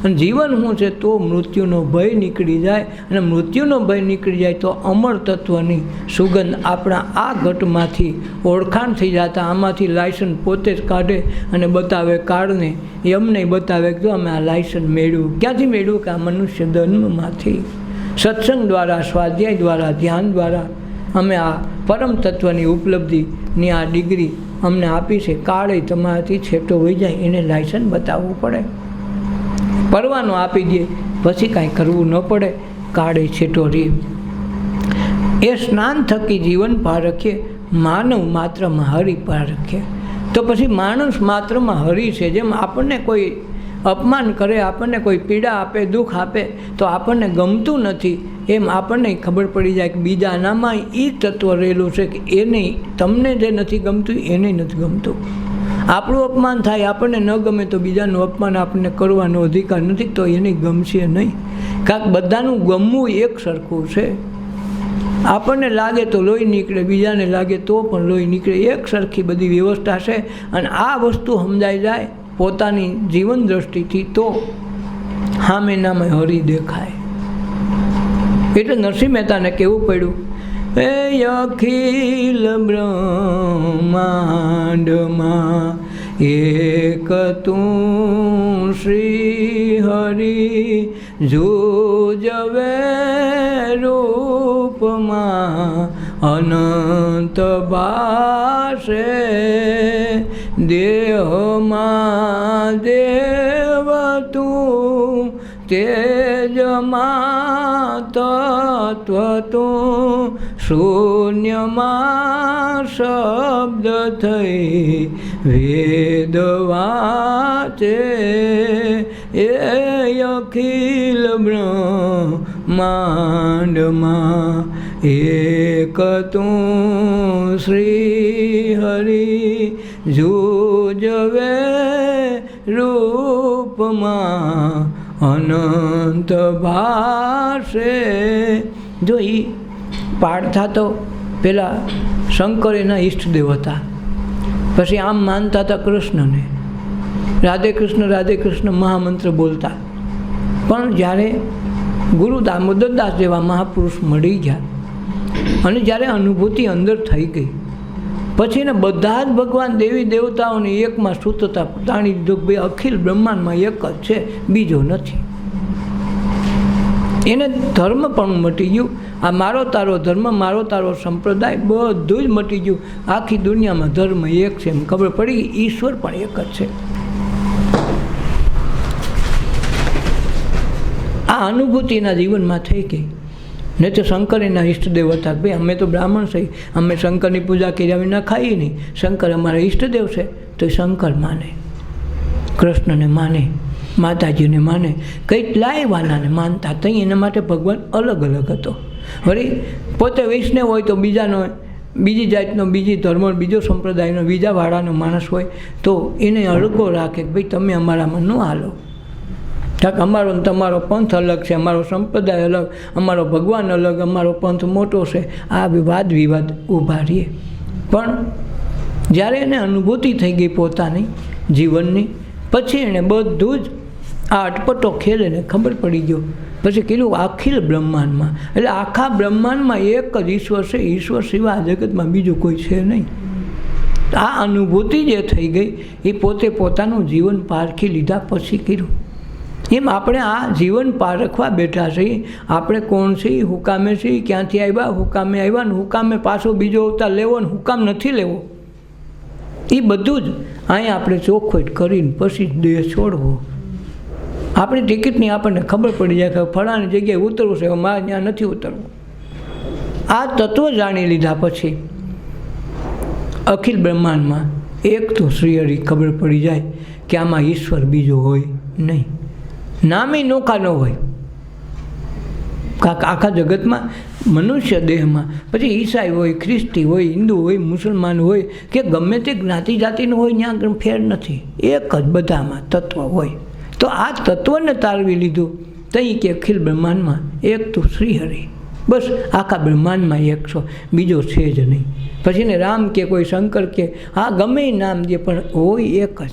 અને જીવન શું છે તો મૃત્યુનો ભય નીકળી જાય, અને મૃત્યુનો ભય નીકળી જાય તો અમર તત્વની સુગંધ આપણા આ ઘટમાંથી ઓળખાણ થઈ જતા આમાંથી લાયસન્સ પોતે જ કાઢે અને બતાવે કાળને, એમને બતાવે કે જો અમે આ લાયસન્સ મેળવ્યું. ક્યાંથી મેળવ્યું? કે આ મનુષ્ય જન્મમાંથી સત્સંગ દ્વારા, સ્વાધ્યાય દ્વારા, ધ્યાન દ્વારા અમે આ પરમ તત્વની ઉપલબ્ધિની આ ડિગ્રી અમને આપી છે. કાળે તમારાથી છેટો હોઈ જાય એને લાયસન્સ બતાવવું પડે. પરવાનો આપી દે પછી કાંઈ કરવું ન પડે, કાળે છેટો રહે. એ સ્નાન થકી જીવન પારખીએ, માનવ માત્રમાં હરિ પારખીએ. તો પછી માણસ માત્રમાં હરિ છે. જેમ આપણને કોઈ અપમાન કરે, આપણને કોઈ પીડા આપે, દુઃખ આપે તો આપણને ગમતું નથી, એમ આપણને ખબર પડી જાય કે બીજાનામાં એ તત્વ રહેલું છે કે એને તમને જે નથી ગમતું એને નથી ગમતું. આપણું અપમાન થાય, આપણને ન ગમે તો બીજાનું અપમાન આપણને કરવાનો અધિકાર નથી, તો એને ગમશે નહીં. કારણ કે બધાનું ગમવું એક સરખું છે. આપણને લાગે તો લોહી નીકળે, બીજાને લાગે તો પણ લોહી નીકળે, એક સરખી બધી વ્યવસ્થા છે. અને આ વસ્તુ સમજાઈ જાય પોતાની જીવન દ્રષ્ટિથી તો સામે નામે હરી દેખાય. એટલે નરસિંહ મહેતાને કહેવું પડ્યું એ અખિલ બ્રહ્માંડમાં એક તું શ્રી હરિ જોજવે રૂપમાં અનંત ભાષે દેહમાં દેવ તું તેજમાં તત્વ તું શૂન્યમાં શબ્દ થઈ વેદ વાચે એ અખિલ બ્રહ્માંડમાં એક તું શ્રી હરિ જોજવે રૂપમાં અનંત ભાષે. જો એ પાડતા તો પેલા શંકર એના ઈષ્ટદેવ હતા, પછી આમ માનતા હતા કૃષ્ણને, રાધે કૃષ્ણ મહામંત્ર બોલતા. પણ જ્યારે ગુરુ દામોદરદાસ જેવા મહાપુરુષ મળી ગયા અને જ્યારે અનુભૂતિ અંદર થઈ ગઈ, પછી એને બધા જ ભગવાન દેવી દેવતાઓને એકમાં સૂતતા જાણી દીધું ભાઈ અખિલ બ્રહ્માંડમાં એક જ છે, બીજો નથી. એને ધર્મ પણ મટી ગયું. આ મારો તારો ધર્મ, મારો તારો સંપ્રદાય બધું જ મટી ગયું. આખી દુનિયામાં ધર્મ એક છે એમ ખબર પડી ગઈ, ઈશ્વર પણ એક જ છે. આ અનુભૂતિના જીવનમાં થઈ ગઈ. નહીં તો શંકર એના ઈષ્ટદેવ હતા, ભાઈ અમે તો બ્રાહ્મણ છીએ, અમે શંકરની પૂજા કર્યા વિના ખાઈએ નહીં, શંકર અમારા ઈષ્ટદેવ છે. તો એ શંકર માને, કૃષ્ણને માને, માતાજીને માને, કેટલાય વાલાને માનતા. તો એના માટે ભગવાન અલગ અલગ હતો. વળી પોતે વૈષ્ણવ હોય તો બીજાનો, બીજી જાતનો, બીજી ધર્મ, બીજો સંપ્રદાયનો, બીજા વાળાનો માણસ હોય તો એને અળગો રાખે કે ભાઈ તમે અમારામાં ન હાલો. કારણ અમારો તમારો પંથ અલગ છે, અમારો સંપ્રદાય અલગ, અમારો ભગવાન અલગ, અમારો પંથ મોટો છે. આ વાદ વિવાદ ઊભા રહીએ. પણ જ્યારે એને અનુભૂતિ થઈ ગઈ પોતાની જીવનની, પછી એણે બધું જ આ અટપટો ખેલ એને ખબર પડી ગયો. પછી કીધું અખિલ બ્રહ્માંડમાં, એટલે આખા બ્રહ્માંડમાં એક જ ઈશ્વર છે, ઈશ્વર સિવાય જગતમાં બીજું કોઈ છે નહીં. આ અનુભૂતિ જે થઈ ગઈ એ પોતે પોતાનું જીવન પારખી લીધા પછી કીધું. એમ આપણે આ જીવન પારખવા બેઠા છીએ. આપણે કોણ છીએ, હુકામે છીએ, ક્યાંથી આવ્યા, હુકામે આવ્યા ને હુકામે પાછો બીજો અવતાર લેવો ને હુકામ નથી લેવો, એ બધું જ અહીંયા આપણે ચોખવટ કરીને પછી દેહ છોડવો. આપણી ટિકિટની આપણને ખબર પડી જાય કે ફલાણી જગ્યાએ ઉતરવું છે, મારે ત્યાં નથી ઉતરવું. આ તત્વ જાણી લીધા પછી અખિલ બ્રહ્માંડમાં એક તો શ્રીહરિ ખબર પડી જાય કે આમાં ઈશ્વર બીજો હોય નહીં, નામે નોખા ન હોય. આખા જગતમાં મનુષ્ય દેહમાં પછી ઈસાઈ હોય, ખ્રિસ્તી હોય, હિન્દુ હોય, મુસલમાન હોય કે ગમે તે જ્ઞાતિ જાતિનું હોય, ત્યાં ફેર નથી, એક જ બધામાં તત્વ હોય. તો આ તત્વને તારવી લીધું તઈ કે અખિલ બ્રહ્માંડમાં એક તો શ્રીહરિ, બસ આખા બ્રહ્માંડમાં એક છો, બીજો છે જ નહીં. પછી ને રામ કે કોઈ શંકર કે હા ગમે નામ દે પણ હોય એક જ.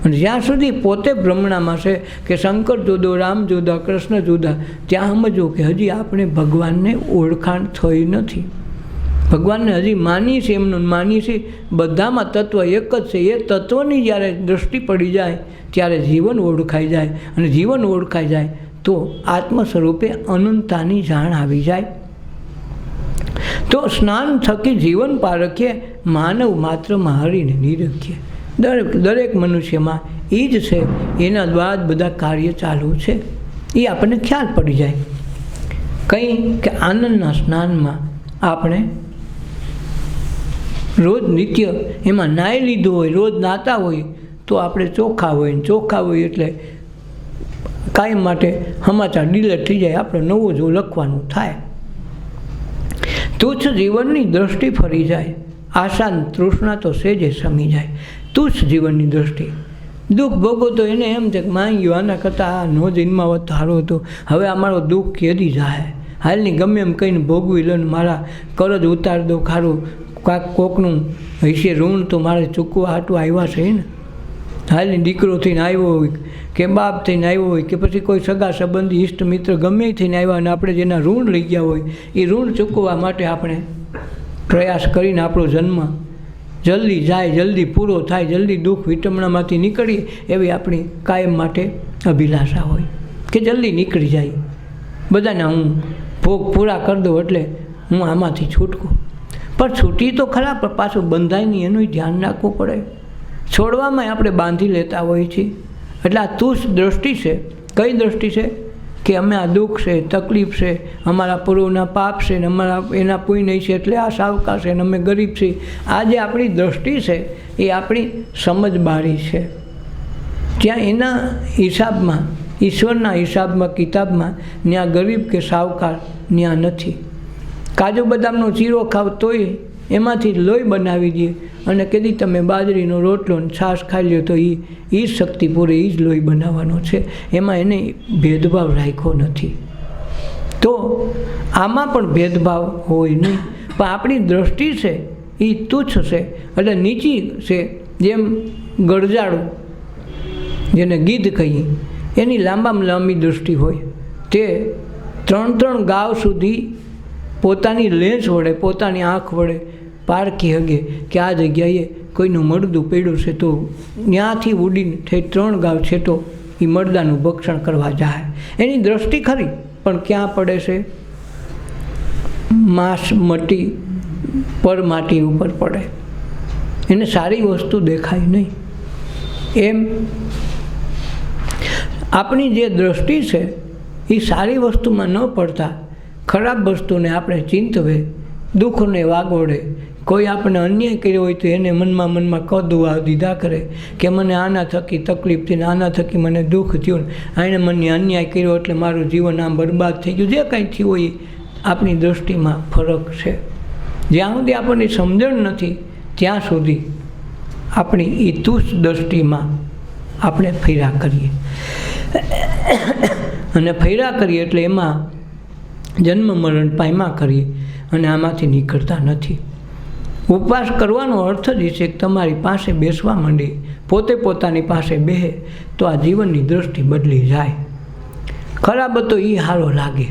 અને જ્યાં સુધી પોતે ભ્રમણામાં છે કે શંકર જુદો, રામ જુદા, કૃષ્ણ જુદા, ત્યાં સમજો કે હજી આપણે ભગવાનને ઓળખાણ થઈ નથી. ભગવાનને હજી માની છે, એમનું માની છે, બધામાં તત્વ એક જ છે. એ તત્વની જ્યારે દૃષ્ટિ પડી જાય ત્યારે જીવન ઓળખાઈ જાય, અને જીવન ઓળખાઈ જાય તો આત્મ સ્વરૂપે અનંતતાની જાણ આવી જાય. તો સ્નાન થકી જીવન પારખીએ, માનવ માત્રમાં હરીને નિરખીએ. દરેક મનુષ્યમાં એ જ છે, એના દ્વારા બધા કાર્ય ચાલુ છે, એ આપણને ખ્યાલ પડી જાય. કંઈ કે આનંદના સ્નાનમાં આપણે રોજ નિત્ય એમાં નાહી લીધું હોય, રોજ નાહતા હોય તો આપણે ચોખ્ખા હોય, ચોખ્ખા હોય એટલે કાયમ માટે સમાચાર ડિલેટ થઈ જાય, આપણે નવું જો લખવાનું થાય. તુચ્છ જીવનની દ્રષ્ટિ ફરી જાય, આશા તૃષ્ણા તો સેજે સમી જાય. તુચ્છ જીવનની દ્રષ્ટિ, દુઃખ ભોગવો તો એને એમ છે કે માંગ્યું, આના કરતાં આ નો જન્માવત સારો હતો, હવે અમારો દુઃખ કેદી જાય, હાલની ગમે એમ કહીને ભોગવી લો ને મારા કરજ ઉતાર દો, ખારું કોકનું હશે ઋણ તો મારે ચૂકવા હાટું આવ્યા છે ને. હાલી દીકરો થઈને આવ્યો હોય કે બાપ થઈને આવ્યો હોય કે પછી કોઈ સગા સંબંધી ઇષ્ટ મિત્ર ગમે થઈને આવ્યા અને આપણે જેના ઋણ લઈ ગયા હોય એ ઋણ ચૂકવવા માટે આપણે પ્રયાસ કરીને આપણો જન્મ જલ્દી જાય, જલ્દી પૂરો થાય, જલ્દી દુઃખ વિટમણામાંથી નીકળીએ એવી આપણી કાયમ માટે અભિલાષા હોય કે જલ્દી નીકળી જાય, બધાના હું ભોગ પૂરા કરી દઉં એટલે હું આમાંથી છૂટકું. પણ છૂટી તો ખરા, પણ પાછું બંધાય નહીં એનું ધ્યાન રાખવું પડે. છોડવામાં આપણે બાંધી લેતા હોઈએ છીએ. એટલે આ તુચ્છ દ્રષ્ટિ છે. કઈ દ્રષ્ટિ છે? કે અમે આ દુઃખ છે, તકલીફ છે, અમારા પૂર્વના પાપ છે ને અમારા એના પુણ્ય છે એટલે આ સાવકાર છે ને અમે ગરીબ છીએ. આ જે આપણી દ્રષ્ટિ છે એ આપણી સમજબારી છે. ત્યાં એના હિસાબમાં, ઈશ્વરના હિસાબમાં, કિતાબમાં ત્યાં ગરીબ કે સાવકાર ત્યાં નથી. કાજુ બદામનો ચીરો ખાવ તોય એમાંથી લોહી બનાવી દે અને કદી તમે બાજરીનો રોટલો ને છાશ ખાઈ લ્યો તો એ જ શક્તિ પૂરે એ જ લોહી બનાવવાનો છે. એમાં એને ભેદભાવ રાખ્યો નથી. તો આમાં પણ ભેદભાવ હોય નહીં. પણ આપણી દ્રષ્ટિ છે એ તુચ્છ છે એટલે નીચી છે. જેમ ગરજાળું જેને ગીધ કહીએ એની લાંબામાં લાંબી દૃષ્ટિ હોય તે 3 ગાવ સુધી પોતાની લેન્સ વડે, પોતાની આંખ વડે પારખી હગે કે આ જગ્યાએ કોઈનું મરદું પડ્યું છે તો ત્યાંથી ઉડીને થઈ 3 ગાવ છેટો એ મરદાનું ભક્ષણ કરવા જાય. એની દ્રષ્ટિ ખરી, પણ ક્યાં પડે છે? માંસ મટી પર માટી ઉપર પડે. એને સારી વસ્તુ દેખાય નહીં. એમ આપણી જે દ્રષ્ટિ છે એ સારી વસ્તુમાં ન પડતા ખરાબ વસ્તુને આપણે ચિંતવે, દુઃખને વાગોડે. કોઈ આપણે અન્યાય કર્યો હોય તો એને મનમાં કદુઆ દીધા કરે કે મને આના થકી તકલીફ થઈ ને આના થકી મને દુઃખ થયું ને આણે મને અન્યાય કર્યો એટલે મારું જીવન આમ બરબાદ થઈ ગયું. જે કંઈ થયું હોય આપણી દૃષ્ટિમાં ફરક છે. જ્યાં સુધી આપણને સમજણ નથી ત્યાં સુધી આપણી એ તુચ્છ દૃષ્ટિમાં આપણે ફેરા કરીએ અને ફેરા કરીએ એટલે એમાં જન્મ મરણ પામ્યા કરીએ અને આમાંથી નીકળતા નથી. ઉપવાસ કરવાનો અર્થ જ છે કે તમારી પાસે બેસવા માંડી, પોતે પોતાની પાસે બેસે તો આ જીવનની દૃષ્ટિ બદલી જાય. ખરાબ તો એ સારો લાગે.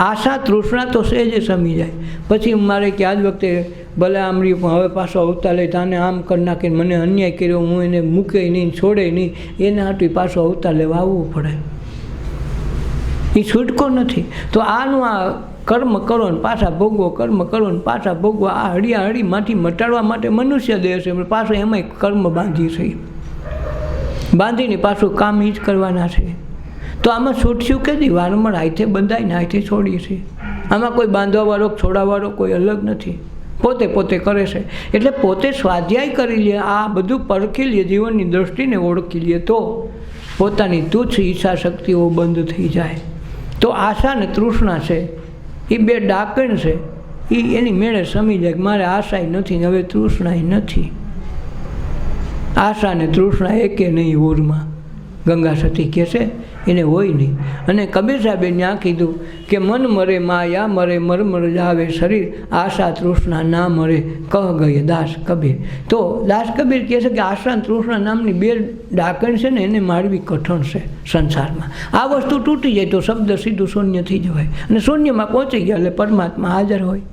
આશા તૃષ્ણા તો સહેજે સમી જાય. પછી મારે કે આજ વખતે ભલે આમરી હવે પાછો અવતાર લે તાને આમ કરી નાખીને મને અન્યાય કર્યો, હું એને મૂકે નહીં, છોડે નહીં, એને હાટું પાછો અવતાર લેવા આવવું પડે. એ છૂટકો નથી. તો આનું આ કર્મ કરો ને પાછા ભોગવો, કર્મ કરો ને પાછા ભોગવો, આ હળીમાંથી મટાડવા માટે મનુષ્ય દેહ છે. પાછું એમાંય કર્મ બાંધી છે, બાંધીને પાછું કામ એ જ કરવાના છે. તો આમાં છૂટશું કે નહીં? વારંવાર હાથે બંધાઈને હાથે છોડીએ છીએ. આમાં કોઈ બાંધવાવાળો છોડાવવાળો કોઈ અલગ નથી. પોતે પોતે કરે છે. એટલે પોતે સ્વાધ્યાય કરી લે, આ બધું પરખી લે, જીવનની દૃષ્ટિને ઓળખી લે તો પોતાની તુચ્છ ઈચ્છા શક્તિઓ બંધ થઈ જાય. તો આશા ને તૃષ્ણા છે એ બે ડાકણ છે. એ એની મેળે સમી જાય કે મારે આશાય નથી ને હવે તૃષ્ણાય નથી. આશા ને તૃષ્ણા એકે નહીં ઓરમાં, ગંગા સતી કહે છે એને હોય નહીં. અને કબીર સાહેબે ત્યાં કીધું કે મન મરે માયા મરે મરમર જાવે શરીર, આશા તૃષ્ણા ના મરે કહ ગયે દાસ કબીર. તો દાસ કબીર કહે છે કે આશા તૃષ્ણા નામની બે ડાકણ છે ને એને મારવી કઠણ છે સંસારમાં. આ વસ્તુ તૂટી જાય તો શબ્દ સીધું શૂન્ય થઈ જવાય અને શૂન્યમાં પહોંચી ગયા એટલે પરમાત્મા હાજર હોય.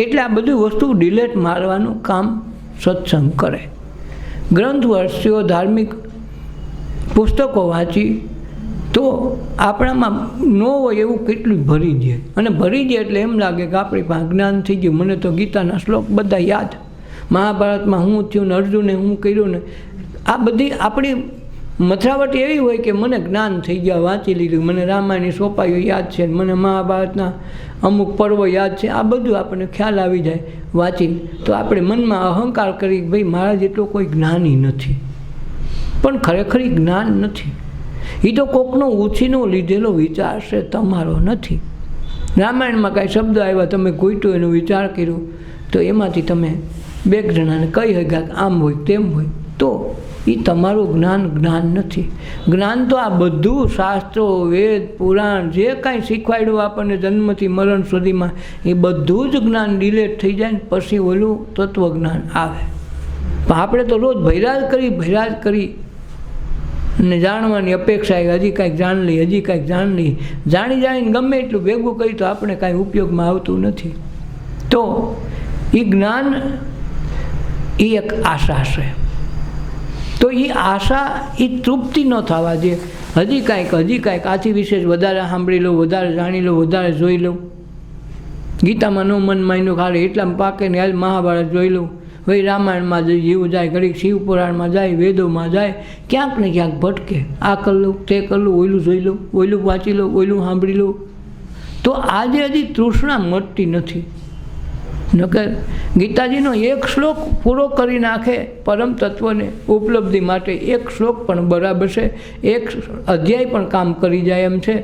એટલે આ બધી વસ્તુ ડિલેટ મારવાનું કામ સત્સંગ કરે. ગ્રંથ વાંચ્યો, ધાર્મિક પુસ્તકો વાંચી તો આપણામાં ન હોય એવું કેટલું ભરી દે. અને ભરી દે એટલે એમ લાગે કે આપણી પાસે જ્ઞાન થઈ ગયું. મને તો ગીતાના શ્લોક બધા યાદ, મહાભારતમાં હું થયું ને અર્જુને હું કર્યું ને આ બધી આપણી મથરાવટ એવી હોય કે મને જ્ઞાન થઈ ગયા, વાંચી લીધું, મને રામાયણની સોપાઈઓ યાદ છે, મને મહાભારતના અમુક પર્વો યાદ છે. આ બધું આપણને ખ્યાલ આવી જાય વાંચીને. તો આપણે મનમાં અહંકાર કરી ભાઈ મારા જેટલો કોઈ જ્ઞાની નથી. પણ ખરેખર જ્ઞાન નથી. એ તો કોકનો ઉછીનો લીધેલો વિચાર છે, તમારો નથી. રામાયણમાં કાંઈ શબ્દ આવ્યા, તમે ગોઈટો એનો વિચાર કર્યો તો એમાંથી તમે બે જણાને કહી શક્યા કે આમ હોય તેમ હોય, તો એ તમારું જ્ઞાન નથી. જ્ઞાન તો આ બધું શાસ્ત્રો, વેદ, પુરાણ જે કાંઈ શીખવાડ્યું આપણને જન્મથી મરણ સુધીમાં એ બધું જ જ્ઞાન ડિલેટ થઈ જાય ને પછી ઓલું તત્વજ્ઞાન આવે. પણ આપણે તો રોજ ભૈરા જ કરી ને જાણવાની અપેક્ષા હજી કાંઈક જાણ લઈ જાણીને ગમે એટલું ભેગું કરી તો આપણે કાંઈ ઉપયોગમાં આવતું નથી. તો એ જ્ઞાન એ એક આશા છે. તો એ આશા એ તૃપ્તિ ન થવા દે. હજી કાંઈક આથી વિશેષ વધારે સાંભળી લઉં, વધારે જાણી લઉં, વધારે જોઈ લઉં. ગીતામાં નો મન માન્યો ખાલી એટલામાં પાકે ને હાલ મહાભારત જોઈ લઉં, ભાઈ રામાયણમાં જીવ જાય, ઘડીક શિવપુરાણમાં જાય, વેદોમાં જાય, ક્યાંક ને ક્યાંક ભટકે. આ કરી લઉં, તે કરી લઉં, ઓયલું જોઈ લઉં, ઓયલું વાંચી લઉં, ઓયલું સાંભળી લઉં. તો આજે હજી તૃષ્ણા મટતી નથી. નકર ગીતાજીનો એક શ્લોક પૂરો કરી નાખે પરમ તત્વને ઉપલબ્ધિ માટે. એક શ્લોક પણ બરાબર છે, એક અધ્યાય પણ કામ કરી જાય એમ છે.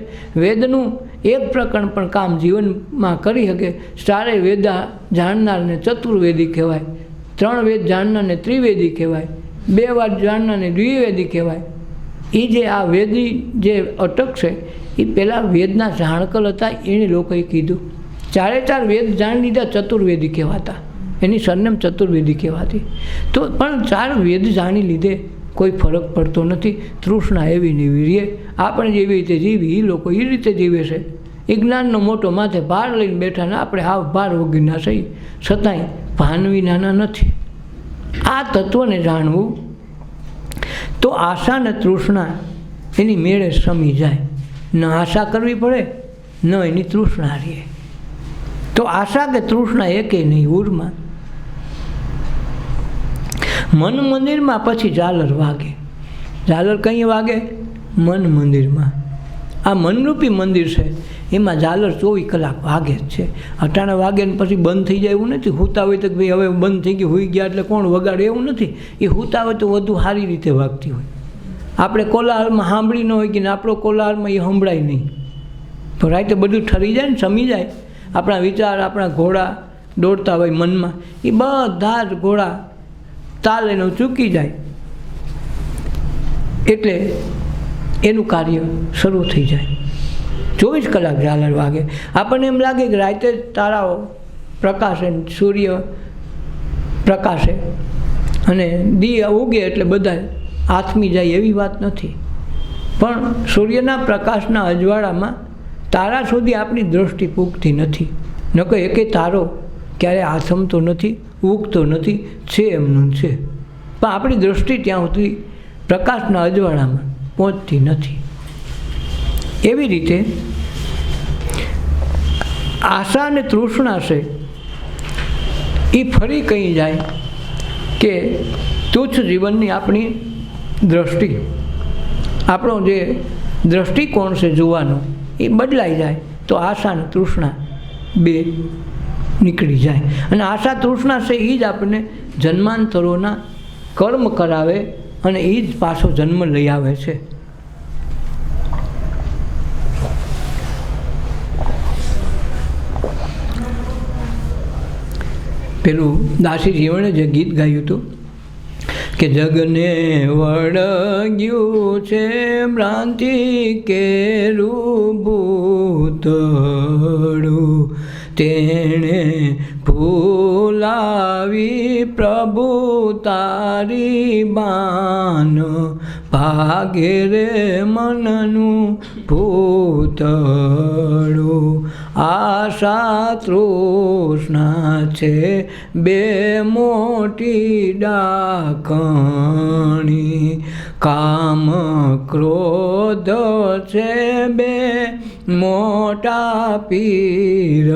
વેદનું એક પ્રકરણ પણ કામ જીવનમાં કરી શકે. સારે વેદા જાણનારને ચતુર્વેદી કહેવાય, 3 વેદ જાણનારને ત્રિવેદી કહેવાય, 2 વાર જાણનારને દ્વિવેદી કહેવાય. એ જે આ વેદી જે અટક છે એ પહેલાં વેદના જાણકર હતા, એને લોકોએ કીધું. 4 વેદ જાણી લીધા, ચતુર્વેદી કહેવાતા, એની સરનેમ ચતુર્વેદી કહેવાતી. તો પણ 4 વેદ જાણી લીધે કોઈ ફરક પડતો નથી. તૃષ્ણા એવી ને એવી રહે. આપણે જેવી રીતે જીવી એ લોકો એ રીતે જીવે છે. એ જ્ઞાનનો મોટો માથે ભાર લઈને બેઠા ને આપણે હાવ ભાર વગરના થઈ, છતાંય ભાન વિનાના નથી. આ તત્વને જાણવું તો આશા ને તૃષ્ણા એની મેળે સમી જાય. ન આશા કરવી પડે, ન એની તૃષ્ણા રહે. તો આશા કે તૃષ્ણા એકે નહીં ઉરમાં. મન મંદિરમાં પછી ઝાલર વાગે. ઝાલર કઈ વાગે? મન મંદિરમાં. આ મનરૂપી મંદિર છે, એમાં ઝાલર 24 કલાક વાગે જ છે. અટાણે વાગે ને પછી બંધ થઈ જાય એવું નથી. સૂતા હોય તો ભાઈ હવે બંધ થઈ ગયું, હોઈ ગયા એટલે કોણ વગાડે એવું નથી. એ સૂતા હોય તો વધુ સારી રીતે વાગતી હોય. આપણે કોલાહલમાં સાંભળી ન હોય કે આપણો કોલાહલમાં એ સંભળાય નહીં. તો રાતે બધું ઠરી જાય ને સમી જાય. આપણા વિચાર, આપણા ઘોડા દોડતા હોય મનમાં, એ બધા જ ઘોડા તાલ એનો ચૂકી જાય એટલે એનું કાર્ય શરૂ થઈ જાય. 24 કલાક ઝાલર વાગે. આપણને એમ લાગે કે રાતે તારાઓ પ્રકાશે, સૂર્ય પ્રકાશે અને દી ઉગે એટલે બધા આથમી જાય, એવી વાત નથી. પણ સૂર્યના પ્રકાશના અજવાળામાં તારા સુધી આપણી દૃષ્ટિ પૂગતી નથી. નકર એકે તારો ક્યારે આથમતો નથી, ઉગતો નથી, છે એમનું છે. પણ આપણી દૃષ્ટિ ત્યાં સુધી પ્રકાશના અજવાળામાં પહોંચતી નથી. એવી રીતે આશા અને તૃષ્ણા છે એ ફરી કહી જાય કે તુચ્છ જીવનની આપણી દૃષ્ટિ, આપણો જે દૃષ્ટિકોણ છે જોવાનો એ બદલાઈ જાય. તો આશા અને તૃષ્ણા બે નીકળી જાય. અને આશા તૃષ્ણા છે એ જ આપણને જન્માંતરોના કર્મ કરાવે અને એ જ પાછો જન્મ લઈ આવે છે. પેલું દાસી જીવણે જે ગીત ગાયું હતું કે જગને વળગ્યું છે ભ્રાંતિ કેરું ભૂતળું, તેણે ભૂલાવી પ્રભુ તારી બાન, ભાગે રે મનનું ભૂતળું. આશા તૃષ્ણા છે બે મોટી ડાકણી, કામ ક્રોધ છે બે મોટા પીર,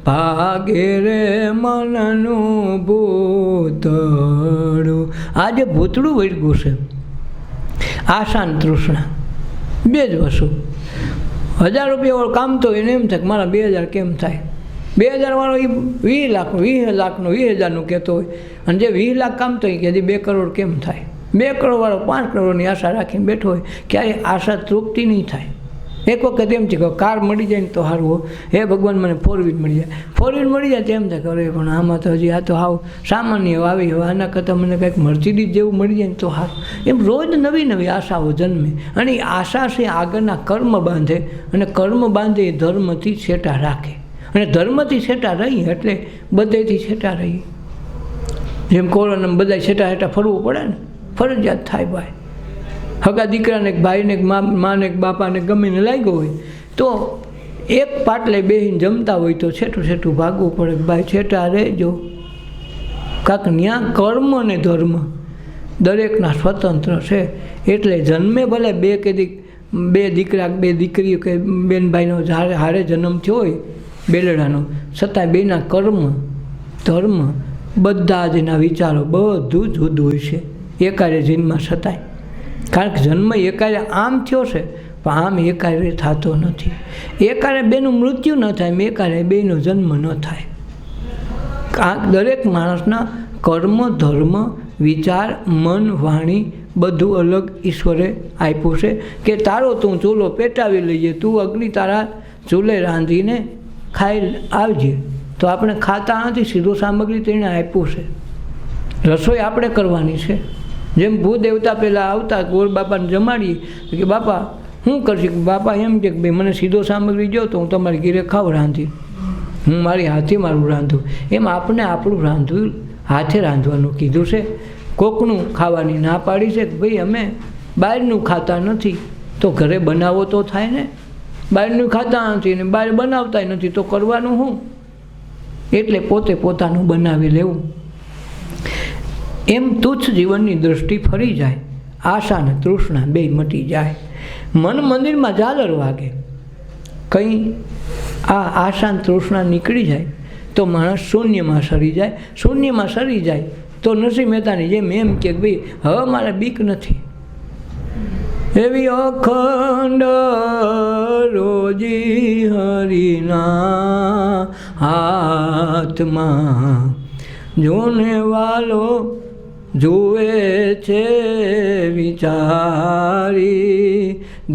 ભાગે રે મનનું ભૂતળું. આજે ભૂતળું વળગ્યું છે આશા ને તૃષ્ણા, બે જ વસ્તુ. 1000 રૂપિયાવાળું કામ તો એને એમ થાય કે મારા 2000 કેમ થાય. 2000 વાળો એ 20 લાખનું 20,000નું કહેતો હોય, અને જે 20 લાખ કામ તો એ કે 2 કરોડ કેમ થાય. 2 કરોડ વાળો 5 કરોડની આશા રાખીને બેઠો હોય, ક્યારે આશા તૃપ્તિ નહીં થાય. એક વખત એમ છે કે કાર મળી જાય ને તો સારું હોય, હે ભગવાન મને 4 વ્હીલ મળી જાય. 4 વ્હીલ મળી જાય તો એમ થાય કે અરે પણ આમાં તો હજી આ તો હાવ સામાન્ય આવી હવે, આના કરતાં મને કંઈક મર્સિડીઝ જેવું મળી જાય ને તો સારું. એમ રોજ નવી નવી આશાઓ જન્મે, અને એ આશા છે આગળના કર્મ બાંધે, અને કર્મ બાંધે એ ધર્મથી છેટા રાખે, અને ધર્મથી છેટા રહી એટલે બધેથી છેટા રહી. જેમ કોરોનામાં બધા છેટા છેટા ફરવું પડે ને, ફરજિયાત થાય ભાઈ. હગા દીકરાને એક ભાઈને એક માને એક બાપાને ગમીને લાગ્યો હોય તો એક પાટલે બેસીને જમતા હોય તો છેટું છેટું ભાગવું પડે કે ભાઈ છેટા રહેજો. કાંક ન્યા કર્મ અને ધર્મ દરેકના સ્વતંત્ર છે. એટલે જન્મે ભલે બે દીકરા બે દીકરીઓ કે બેન ભાઈનો હારે જન્મ થયો હોય બેલડાનો, છતાંય બેના કર્મ ધર્મ બધા જ એના વિચારો બધું જુદું હોય છે એકારે જન્મ છતાંય. કારણ કે જન્મ એકારે આમ થયો છે પણ આમ એકારે થતો નથી. એકારે બેનું મૃત્યુ ન થાય, એકારે બેનો જન્મ ન થાય. દરેક માણસના કર્મ ધર્મ વિચાર મન વાણી બધું અલગ ઈશ્વરે આપ્યું છે કે તારો તું ચૂલો પેટાવી લઈએ, તું અગ્નિ તારા ચૂલે રાંધીને ખાઈ આવજે. તો આપણે ખાતા નથી, સીધું સામગ્રી તેણે આપ્યું છે. રસોઈ આપણે કરવાની છે. જેમ ભૂદેવતા પહેલાં આવતા ગોળ બાપાને જમાડીએ કે બાપા શું કરશે, બાપા એમ કે ભાઈ મને સીધો સામગ્રી જો તો હું તમારી ઘરે ખાવ રાંધી, હું મારી હાથે મારું રાંધું. એમ આપણે આપણું રાંધવું હાથે રાંધવાનું કીધું છે. કોકનું ખાવાની ના પાડી છે કે ભાઈ અમે બહારનું ખાતા નથી, તો ઘરે બનાવો તો થાય ને. બહારનું ખાતા નથી ને બહાર બનાવતા નથી તો કરવાનું શું? એટલે પોતે પોતાનું બનાવી લેવું. એમ તુચ્છ જીવનની દૃષ્ટિ ફરી જાય, આશા ને તૃષ્ણા બે મટી જાય. મન મંદિરમાં ઝાલર વાગે, કંઈ આ આશા ને તૃષ્ણા નીકળી જાય તો માણસ શૂન્યમાં સરી જાય. શૂન્યમાં સરી જાય તો નરસિંહ મહેતાની જેમ એમ કે ભાઈ હવે મારે બીક નથી. એવી અખંડ રોજી હરિના હાથમાં જોને વાલો જુએ છે વિચારી,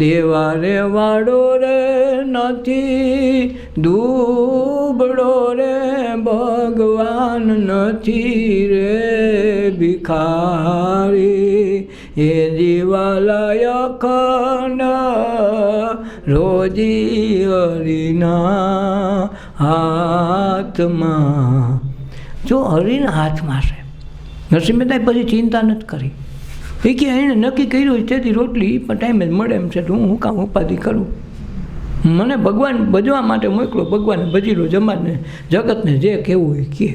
દેવારે વાળો રે નથી, દુબળો રે ભગવાન નથી રે ભિખારી. એ જીવાલય અખંડ રોજી હરિના હાથમાં. જો હરિના હાથમાં છે. નરસિંહ મહેતાએ પછી ચિંતા નથી કરી. એ કે એને નક્કી કર્યું તેથી રોટલી પણ ટાઈમે જ મળે એમ છે, તો હું કામ ઉપાધિ કરું. મને ભગવાન ભજવા માટે મોકલો, ભગવાન ભજી લો જમાતને જગતને જે કહેવું હોય કહે.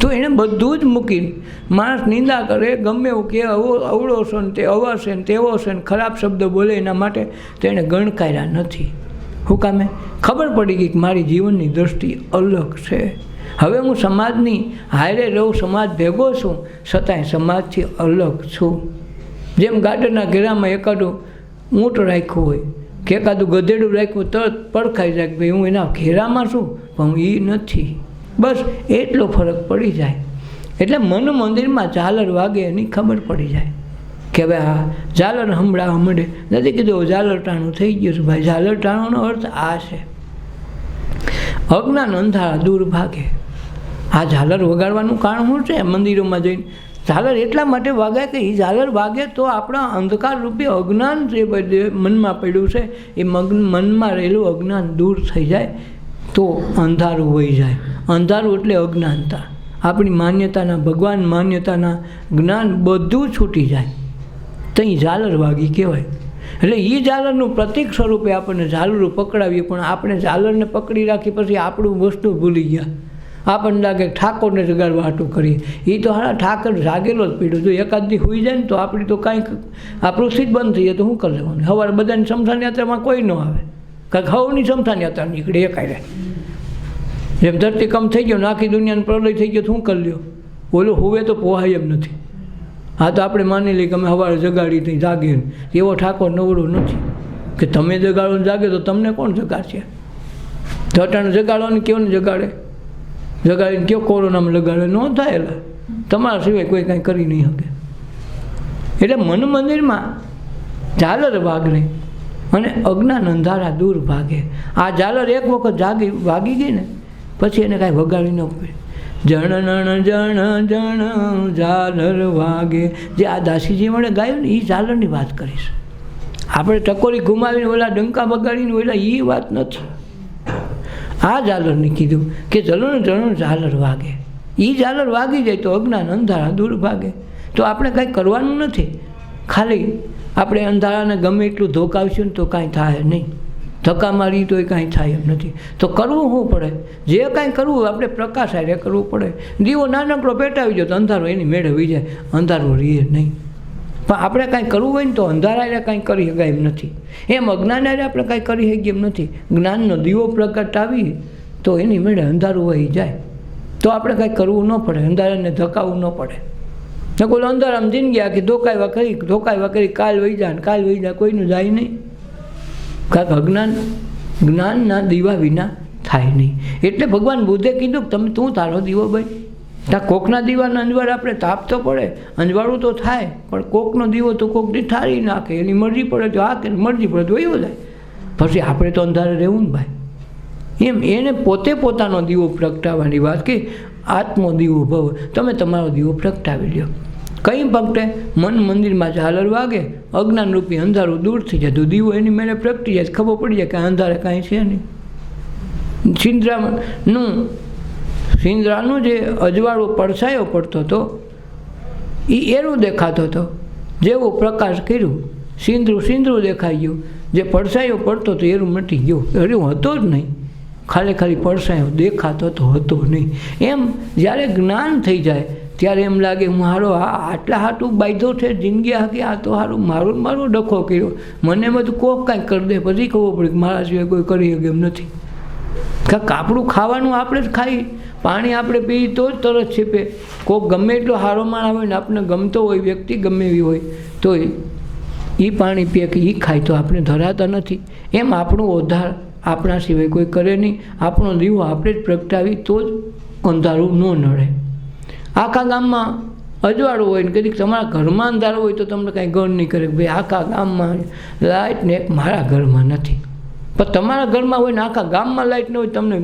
તો એણે બધું જ મૂકીને માણસ નિંદા કરે ગમે એવું કે અવળો છે ને તે અવર છે ને તેવો છે ને ખરાબ શબ્દ બોલે એના માટે તો એણે ગણકાર્યા નથી. હું કામે ખબર પડી ગઈ કે મારી જીવનની દૃષ્ટિ અલગ છે. હવે હું સમાજની હારે રહું, સમાજ ભેગો છું છતાંય સમાજથી અલગ છું. જેમ ગાર્ડનના ઘેરામાં એકાદું ઊંટ રાખ્યું હોય કે એકાદું ગધેડું રાખ્યું તરત પડખાઈ જાય કે ભાઈ હું એના ઘેરામાં છું પણ હું એ નથી. બસ એટલો ફરક પડી જાય. એટલે મન મંદિરમાં ઝાલર વાગે એની ખબર પડી જાય કે ભાઈ હા ઝાલર હમણાં મળે. નથી કીધું ઝાલર ટાણું થઈ ગયું છે ભાઈ. ઝાલર ટાણુંનો અર્થ આ છે અજ્ઞાન અંધારા દૂર ભાગે. આ ઝાલર વગાડવાનું કારણ શું છે? મંદિરોમાં જઈને ઝાલર એટલા માટે વાગે કે એ ઝાલર વાગે તો આપણા અંધકાર રૂપે અજ્ઞાન જે મનમાં પડ્યું છે એ મનમાં રહેલું અજ્ઞાન દૂર થઈ જાય તો અંધારું વહી જાય. અંધારું એટલે અજ્ઞાનતા, આપણી માન્યતાના ભગવાન માન્યતાના જ્ઞાન બધું છૂટી જાય. ત્યાં ઝાલર વાગી કહેવાય. એટલે એ ઝાલરનું પ્રતીક સ્વરૂપે આપણને ઝાલરું પકડાવીએ પણ આપણે ઝાલરને પકડી રાખી પછી આપણું વસ્તુ ભૂલી ગયા. આપણને લાગે ઠાકોરને જગાડવા હાટું કરીએ. એ તો હારા ઠાકર જાગેલો જ પીડ્યો. જો એકાદ દી હોઈ જાય ને તો આપણી તો કાંઈક આ પૃથ્વી જ બંધ થઈ જાય તો શું કરી લેવાનું? સવારે બધાની શમશાન યાત્રામાં કોઈ ન આવે, કાંઈક હવની શમશાન યાત્રા નીકળે એકાય. જેમ ધરતીકંપ થઈ ગયો ને આખી દુનિયાનો પ્રલય થઈ ગયો તો શું કરી લ્યો? ઓલું હોવે તો પોહાય એમ નથી. હા તો આપણે માની લઈએ કે અમે સવારે જગાડી થઈ જાગે, એવો ઠાકોર નવરો નથી કે તમે જગાડો ને જાગે તો તમને કોણ જગાડશે? જટાને જગાડવાનું કેવું ને જગાડે? જગાડીને કયો કોરોનામાં લગાડે? ન થાય. એટલે તમારા સિવાય કોઈ કાંઈ કરી નહીં શકે. એટલે મન મંદિરમાં ઝાલર વાગે અને અજ્ઞાન અંધારા દૂર ભાગે. આ ઝાલર એક વખત વાગી ગઈ ને પછી એને કાંઈ વગાડી ન પડે. જણ જણ જણ ઝાલર વાગે, જે આ દાસીજી મળે ગાયું ને એ ઝાલરની વાત કરીશ. આપણે ટકોરી ઘુમાવીને ઓલા ડંકા વગાડીને ઓલા એ વાત નથી. આ ઝાલરની કીધું કે જણ જણ ઝાલર વાગે. એ ઝાલર વાગી જાય તો અજ્ઞાન અંધારા દૂર ભાગે. તો આપણે કાંઈ કરવાનું નથી, ખાલી આપણે અંધારાને ગમે એટલું ધોકાવશું ને તો કાંઈ થાય નહીં, ધક્કા મારી તોય કાંઈ થાય એમ નથી. તો કરવું શું પડે? જે કાંઈ કરવું આપણે પ્રકાશ હારે કરવું પડે. દીવો નાનકડો પેટાવી જાય તો અંધારો એની મેળે વહી જાય, અંધારો રહે નહીં. પણ આપણે કાંઈ કરવું હોય ને તો અંધારા હારે કાંઈ કરી શકાય એમ નથી, એમ અજ્ઞાન હારે આપણે કાંઈ કરી શકીએ એમ નથી. જ્ઞાનનો દીવો પ્રગટાવી તો એની મેળે અંધારું વહી જાય. તો આપણે કાંઈ કરવું ન પડે, અંધારાને ધકાવવું ન પડે. ને કોઈ અંધારામાં જિંદગી આખી ધોકાવ્યા કરી કાલ વહી જાય કોઈનું જાય નહીં. કારણ અજ્ઞાન જ્ઞાનના દીવા વિના થાય નહીં. એટલે ભગવાન બુદ્ધે કીધું કે તું તારો દીવો બન. ત્યાં કોકના દીવાના અંજવાળ આપણે તાપ તો પડે, અંજવાળું તો થાય, પણ કોકનો દીવો તો કોકની ઠારી નાખે, એની મરજી પડે તો આ કે મરજી પડે તો વયો જાય. પછી આપણે તો અંધારે રહેવું ને ભાઈ. એમ એને પોતે પોતાનો દીવો પ્રગટાવવાની વાત કે આત્મો દીવો ભવ, તમે તમારો દીવો પ્રગટાવી લ્યો. કઈ વખતે મન મંદિરમાં ઝાલર વાગે, અજ્ઞાનરૂપી અંધારું દૂર થઈ જાય તો દીવો એની મેળે પ્રગટી જાય, ખબર પડી જાય કે અંધારે કાંઈ છે નહીં. સિંદરાનું જે અજવાળો પડછાયો પડતો હતો એ એરું દેખાતો હતો. જેવું પ્રકાશ કર્યું સિંદરું દેખાઈ ગયું, જે પડછાયો પડતો હતો એરું મટી ગયું, એરું હતો જ નહીં, ખાલી પડછાયો દેખાતો તો હતો નહીં. એમ જ્યારે જ્ઞાન થઈ જાય ત્યારે એમ લાગે મારો આટલા હાટું બાંધો છે જિંદગી આખી, આ તો સારું મારો ડખો કર્યો, મને બધું કોક કાંઈક કરી દે, પછી ખબર પડે કે મારા સિવાય કોઈ કરી શકે એમ નથી. કાપડું ખાવાનું આપણે જ ખાઈ, પાણી આપણે પીએ તો જ તરસ છીપે. કોક ગમે એટલો સારો માણસ હોય ને આપણે ગમતો હોય, વ્યક્તિ ગમે એવી હોય તો એ પાણી પીએ કે એ ખાય તો આપણે ધરાતા નથી. એમ આપણું ઉદ્ધાર આપણા સિવાય કોઈ કરે નહીં. આપણો દીવો આપણે જ પ્રગટાવી તો જ અંધારું ન નડે. આખા ગામમાં અજવાળું હોય ને કદીક તમારા ઘરમાં અંધારું હોય તો તમને કાંઈ ગણ નહીં કરે, ભાઈ આખા ગામમાં લાઇટ ને એક મારા ઘરમાં નથી. પણ તમારા ઘરમાં હોય ને આખા ગામમાં લાઇટ ન હોય તમને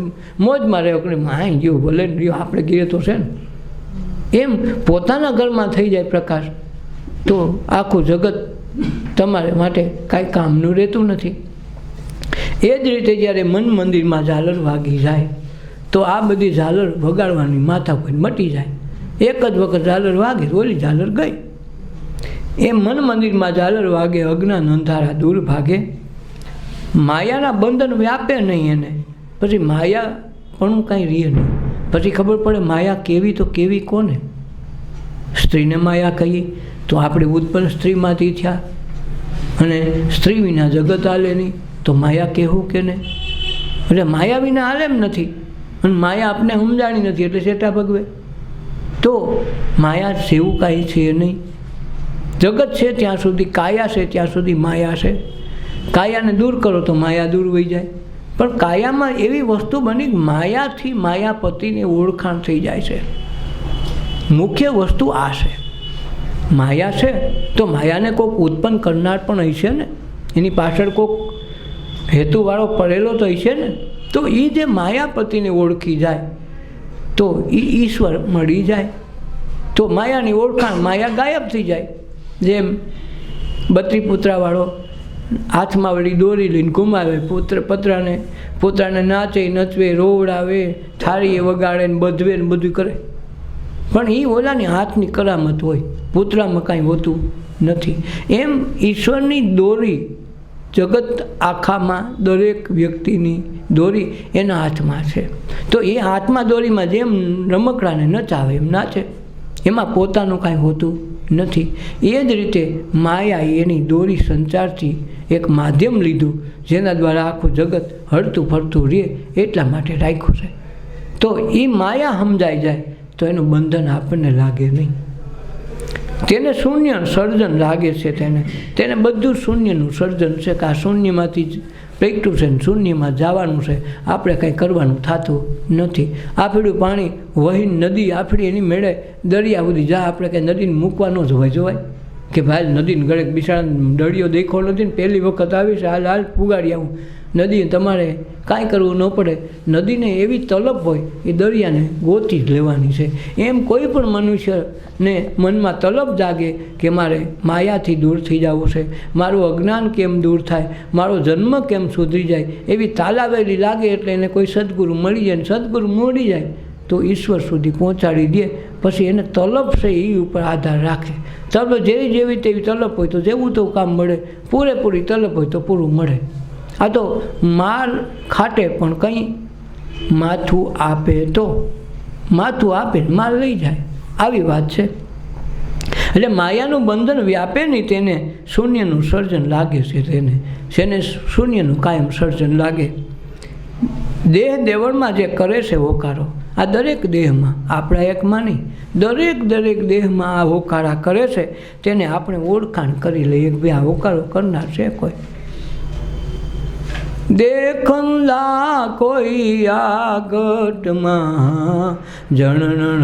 મોજમાં રહ્યો કે માય ગયો ભલે રહ્યો આપણે ગીરે તો છે ને. એમ પોતાના ઘરમાં થઈ જાય પ્રકાશ તો આખું જગત તમારે માટે કાંઈ કામનું રહેતું નથી. એ જ રીતે જ્યારે મન મંદિરમાં ઝાલર વાગી જાય તો આ બધી ઝાલર વગાડવાની માથા કોઈ મટી જાય. એક જ વખત ઝાલર વાગે ઓલી ઝાલર ગઈ. એ મન મંદિરમાં ઝાલર વાગે અજ્ઞાન અંધારા દૂર ભાગે. માયાના બંધન વ્યાપે નહીં એને, પછી માયા પણ કાંઈ રહે નહીં. પછી ખબર પડે માયા કેવી તો કેવી કોને. સ્ત્રીને માયા કહીએ તો આપણે ઉત્પન્ન સ્ત્રીમાંથી થયા, અને સ્ત્રી વિના જગત હાલે નહીં તો માયા કહેવું કે નહીં. એટલે માયા વિના હાલે એમ નથી, અને માયા આપણે સમજાણી નથી એટલે શેટા ભગવે. તો માયા જેવું કાંઈ છે નહીં. જગત છે ત્યાં સુધી કાયા છે, ત્યાં સુધી માયા છે. કાયાને દૂર કરો તો માયા દૂર વહી જાય. પણ કાયામાં એવી વસ્તુ બની માયાથી માયાપતિની ઓળખાણ થઈ જાય છે. મુખ્ય વસ્તુ આ છે. માયા છે તો માયાને કોઈક ઉત્પન્ન કરનાર પણ હશે ને, એની પાછળ કોઈક હેતુવાળો પડેલો તો હશે ને. તો એ જે માયાપતિને ઓળખી જાય તો એ ઈશ્વર મળી જાય. તો માયાની ઓળખાણ, માયા ગાયબ થઈ જાય. જેમ બત્રી પુત્રાવાળો હાથમાં વળી દોરી લઈને ઘુમાવે, પુત્રાને નાચે નચવે, રોવડાવે, થાળીએ વગાડે ને બધવે ને બધું કરે. પણ એ ઓલાની હાથની કરામત હોય, પુત્રામાં કાંઈ હોતું નથી. એમ ઈશ્વરની દોરી જગત આખામાં દરેક વ્યક્તિની દોરી એના હાથમાં છે. તો એ હાથમાં દોરીમાં જેમ રમકડાને નચાવે એમ નાચે, એમાં પોતાનું કાંઈ હોતું નથી. એ જ રીતે માયા એની દોરી સંચારથી એક માધ્યમ લીધું જેના દ્વારા આખું જગત હરતું ફરતું રહે એટલા માટે રાખ્યું છે. તો એ માયા સમજાઈ જાય તો એનું બંધન આપણને લાગે નહીં. તેને શૂન્ય સર્જન લાગે છે, તેને બધું શૂન્યનું સર્જન છે કે આ શૂન્યમાંથી જ પ્રગટ્યું છે ને શૂન્યમાં જવાનું છે, આપણે કંઈ કરવાનું થતું નથી. આફેડું પાણી વહીને નદી આફડી એની મેળે દરિયા સુધી જા, આપણે કંઈ નદીને મૂકવા ન જોવાય કે ભાઈ નદીને ગળે બિચારા દરિયો દેખો નથી ને પહેલી વખત આવી છે હાલ પુગાડી આવું. નદી તમારે કાંઈ કરવું ન પડે. નદીને એવી તલબ હોય એ દરિયાને ગોતી જ લેવાની છે. એમ કોઈ પણ મનુષ્યને મનમાં તલબ જાગે કે મારે માયાથી દૂર થઈ જવું છે, મારું અજ્ઞાન કેમ દૂર થાય, મારો જન્મ કેમ સુધરી જાય, એવી તાલાવેલી લાગે એટલે એને કોઈ સદગુરુ મળી જાય. સદગુરુ મળી જાય તો ઈશ્વર સુધી પહોંચાડી દે. પછી એને તલબ છે એ ઉપર આધાર રાખે. તલબ જેવી તેવી તલબ હોય તો જેવું તો કામ મળે, પૂરેપૂરી તલબ હોય તો પૂરું મળે. આ તો માલ ખાટે પણ કંઈ માથું આપે તો માથું આપે માલ લઈ જાય, આવી વાત છે. એટલે માયાનું બંધન વ્યાપે નહીં તેને શૂન્યનું સર્જન લાગે છે. તેને શૂન્યનું કાયમ સર્જન લાગે. દેહ દેવળમાં જે કરે છે હોકારો, આ દરેક દેહમાં, આપણા એકમાં નહીં, દરેક દેહમાં આ હોકારા કરે છે. તેને આપણે ઓળખાણ કરી લઈએ કે ભાઈ આ હોકારો કરનાર છે કોઈ. દેખંલા કોઈ આગટમાં જણ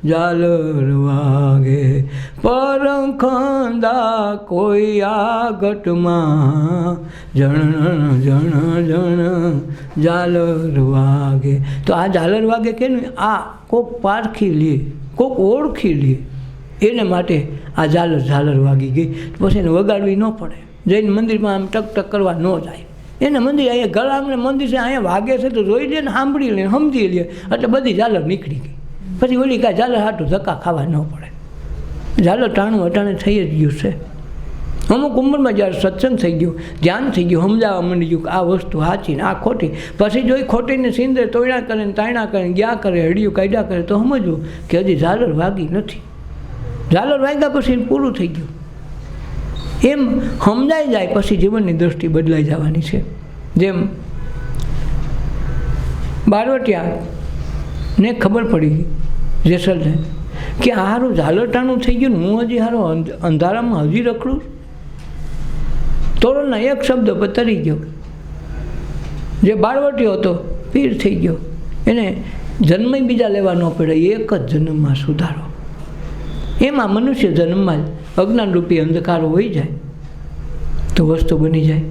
ઝાલર વાગે, પરખંદા કોઈ આગટમાં જણ ઝાલર વાગે. તો આ ઝાલર વાગે કે નહીં, આ કોક પારખી લે, કોક ઓળખી લે, એને માટે આ ઝાલર વાગી ગઈ. પછી એને વગાડવી ન પડે. જઈને મંદિરમાં આમ ટક કરવા ન જાય. એને મંદિર અહીંયા ઘર આંગણે મંદિર છે, અહીંયા વાગે છે તો જોઈ લે ને, સાંભળી લે, સમજી લે, એટલે બધી ઝાલર નીકળી ગઈ. પછી ઓલી કાંઈ ઝાલર હાટું ધક્કા ખાવા ન પડે. ઝાલર ટાણું અટાણે થઈ જ ગયું છે. અમુક ઉંમરમાં જ્યારે સત્સંગ થઈ ગયું, ધ્યાન થઈ ગયું, સમજાવવા માંડી ગયું કે આ વસ્તુ સાચી ને આ ખોટી. પછી જોઈ ખોટીને સિંદરે તોડ્યા કરે ને તાયણા કરે ને ગયા કરે, હડિયું કાઢ્યા કરે, તો સમજવું કે હજી ઝાલર વાગી નથી. ઝાલર વાગ્યા પછી પૂરું થઈ ગયું. એમ સમજાઈ જાય પછી જીવનની દૃષ્ટિ બદલાઈ જવાની છે. જેમ બારવટિયાને ખબર પડી જેસલને કે હારું ઝાલરટાણું થઈ ગયું, હું હજી હારો અંધારામાં હજી રખડું. તોરણના એક શબ્દ પર તરી ગયો. જે બાળવટીયો હતો પીર થઈ ગયો. એને જન્મ બીજા લેવા ન પડે, એક જ જન્મમાં સુધારો. એમાં મનુષ્ય જન્મમાં જ અજ્ઞાનરૂપી અંધકારો હોઈ જાય તો વસ્તુ બની જાય.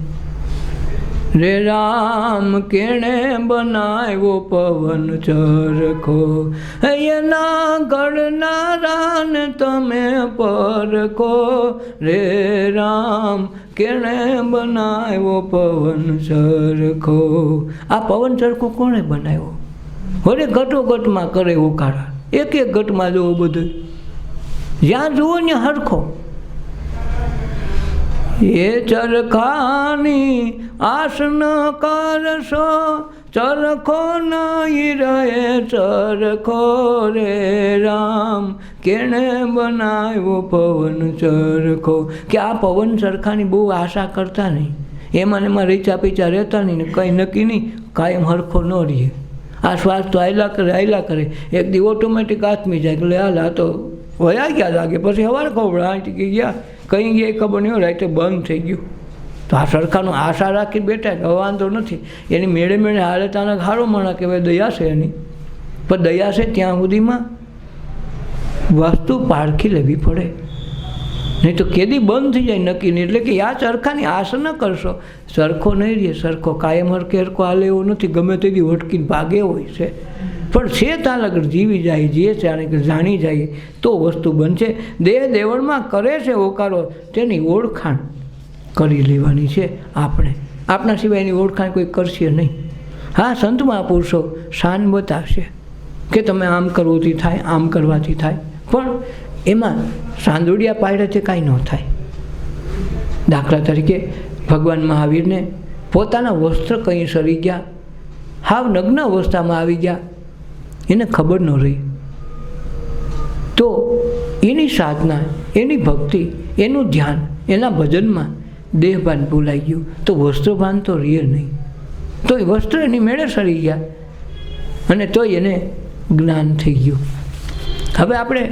રે રામ કેણે બનાવ્યો પવન ચરખો, એના ઘડનારાન તમે પરખો. રે રામ કેણે બનાવ્યો પવન ચરખો. આ પવન ચરખો કોણે બનાવ્યો? વળી ઘટોઘટમાં કરે ઉકાળા, એક ઘટમાં જોવો બધું, જ્યાં જુઓ ને હરખો. એ ચરખાની આસ ન કરશો, ચરખો નહીં રહે ચરખો. રે રામ કેણે બનાવ્યો પવન ચરખો. કે આ પવન ચરખાની બહુ આશા કરતા નહીં, એમાં ને એમાં રીચા પીચા રહેતા નહીં ને કંઈ નક્કી નહીં, કાયમ હરખો ન રહે. આ શ્વાસ તો આયલા કરે, એક દી ઓટોમેટિક આથમી જાય એટલે હાલ આ તો વયા ગયા લાગે. પછી હવાર ખબર આંટી ગયા, કંઈ ગયા ખબર નહીં, રાતે બંધ થઈ ગયું. તો આ સરખાનું આશા રાખી બેઠા કે વાંધો નથી, એની મેળે હાલે તાને હારો માણા કહેવાય, દયા છે એની. પણ દયા છે ત્યાં સુધીમાં વસ્તુ પારખી લેવી પડે, નહીં તો કેદી બંધ થઈ જાય નક્કી નહીં. એટલે કે આ ચરખાની આશ ન કરશો, સરખો નહીં રહે. સરખો કાયમ હરખો હાલે એવો નથી, ગમે તેથી વટકીને ભાગે હોય છે. પણ છે ત્યાં લગર જીવી જાય, જે જાણી જાય તો વસ્તુ બનશે. દેહ દેવળમાં કરે છે ઓકારો, તેની ઓળખાણ કરી લેવાની છે આપણે. આપણા સિવાય એની ઓળખાણ કોઈ કરશે નહીં. હા, સંત મહાપુરુષો શાન બતાવશે કે તમે આમ કરવાથી થાય, આમ કરવાથી થાય, પણ એમાં સાંદોડિયા પાડ્યાથી કાંઈ ન થાય. દાખલા તરીકે ભગવાન મહાવીરને પોતાના વસ્ત્ર કંઈ સરી ગયા, હાવ નગ્ન અવસ્થામાં આવી ગયા, એને ખબર ન રહી. તો એની સાધના, એની ભક્તિ, એનું ધ્યાન, એના ભજનમાં દેહભાન ભૂલાઈ ગયું તો વસ્ત્રભાન તો રહે નહીં. તો એ વસ્ત્ર એની મેળે સરી ગયા અને તોય એને જ્ઞાન થઈ ગયું. હવે આપણે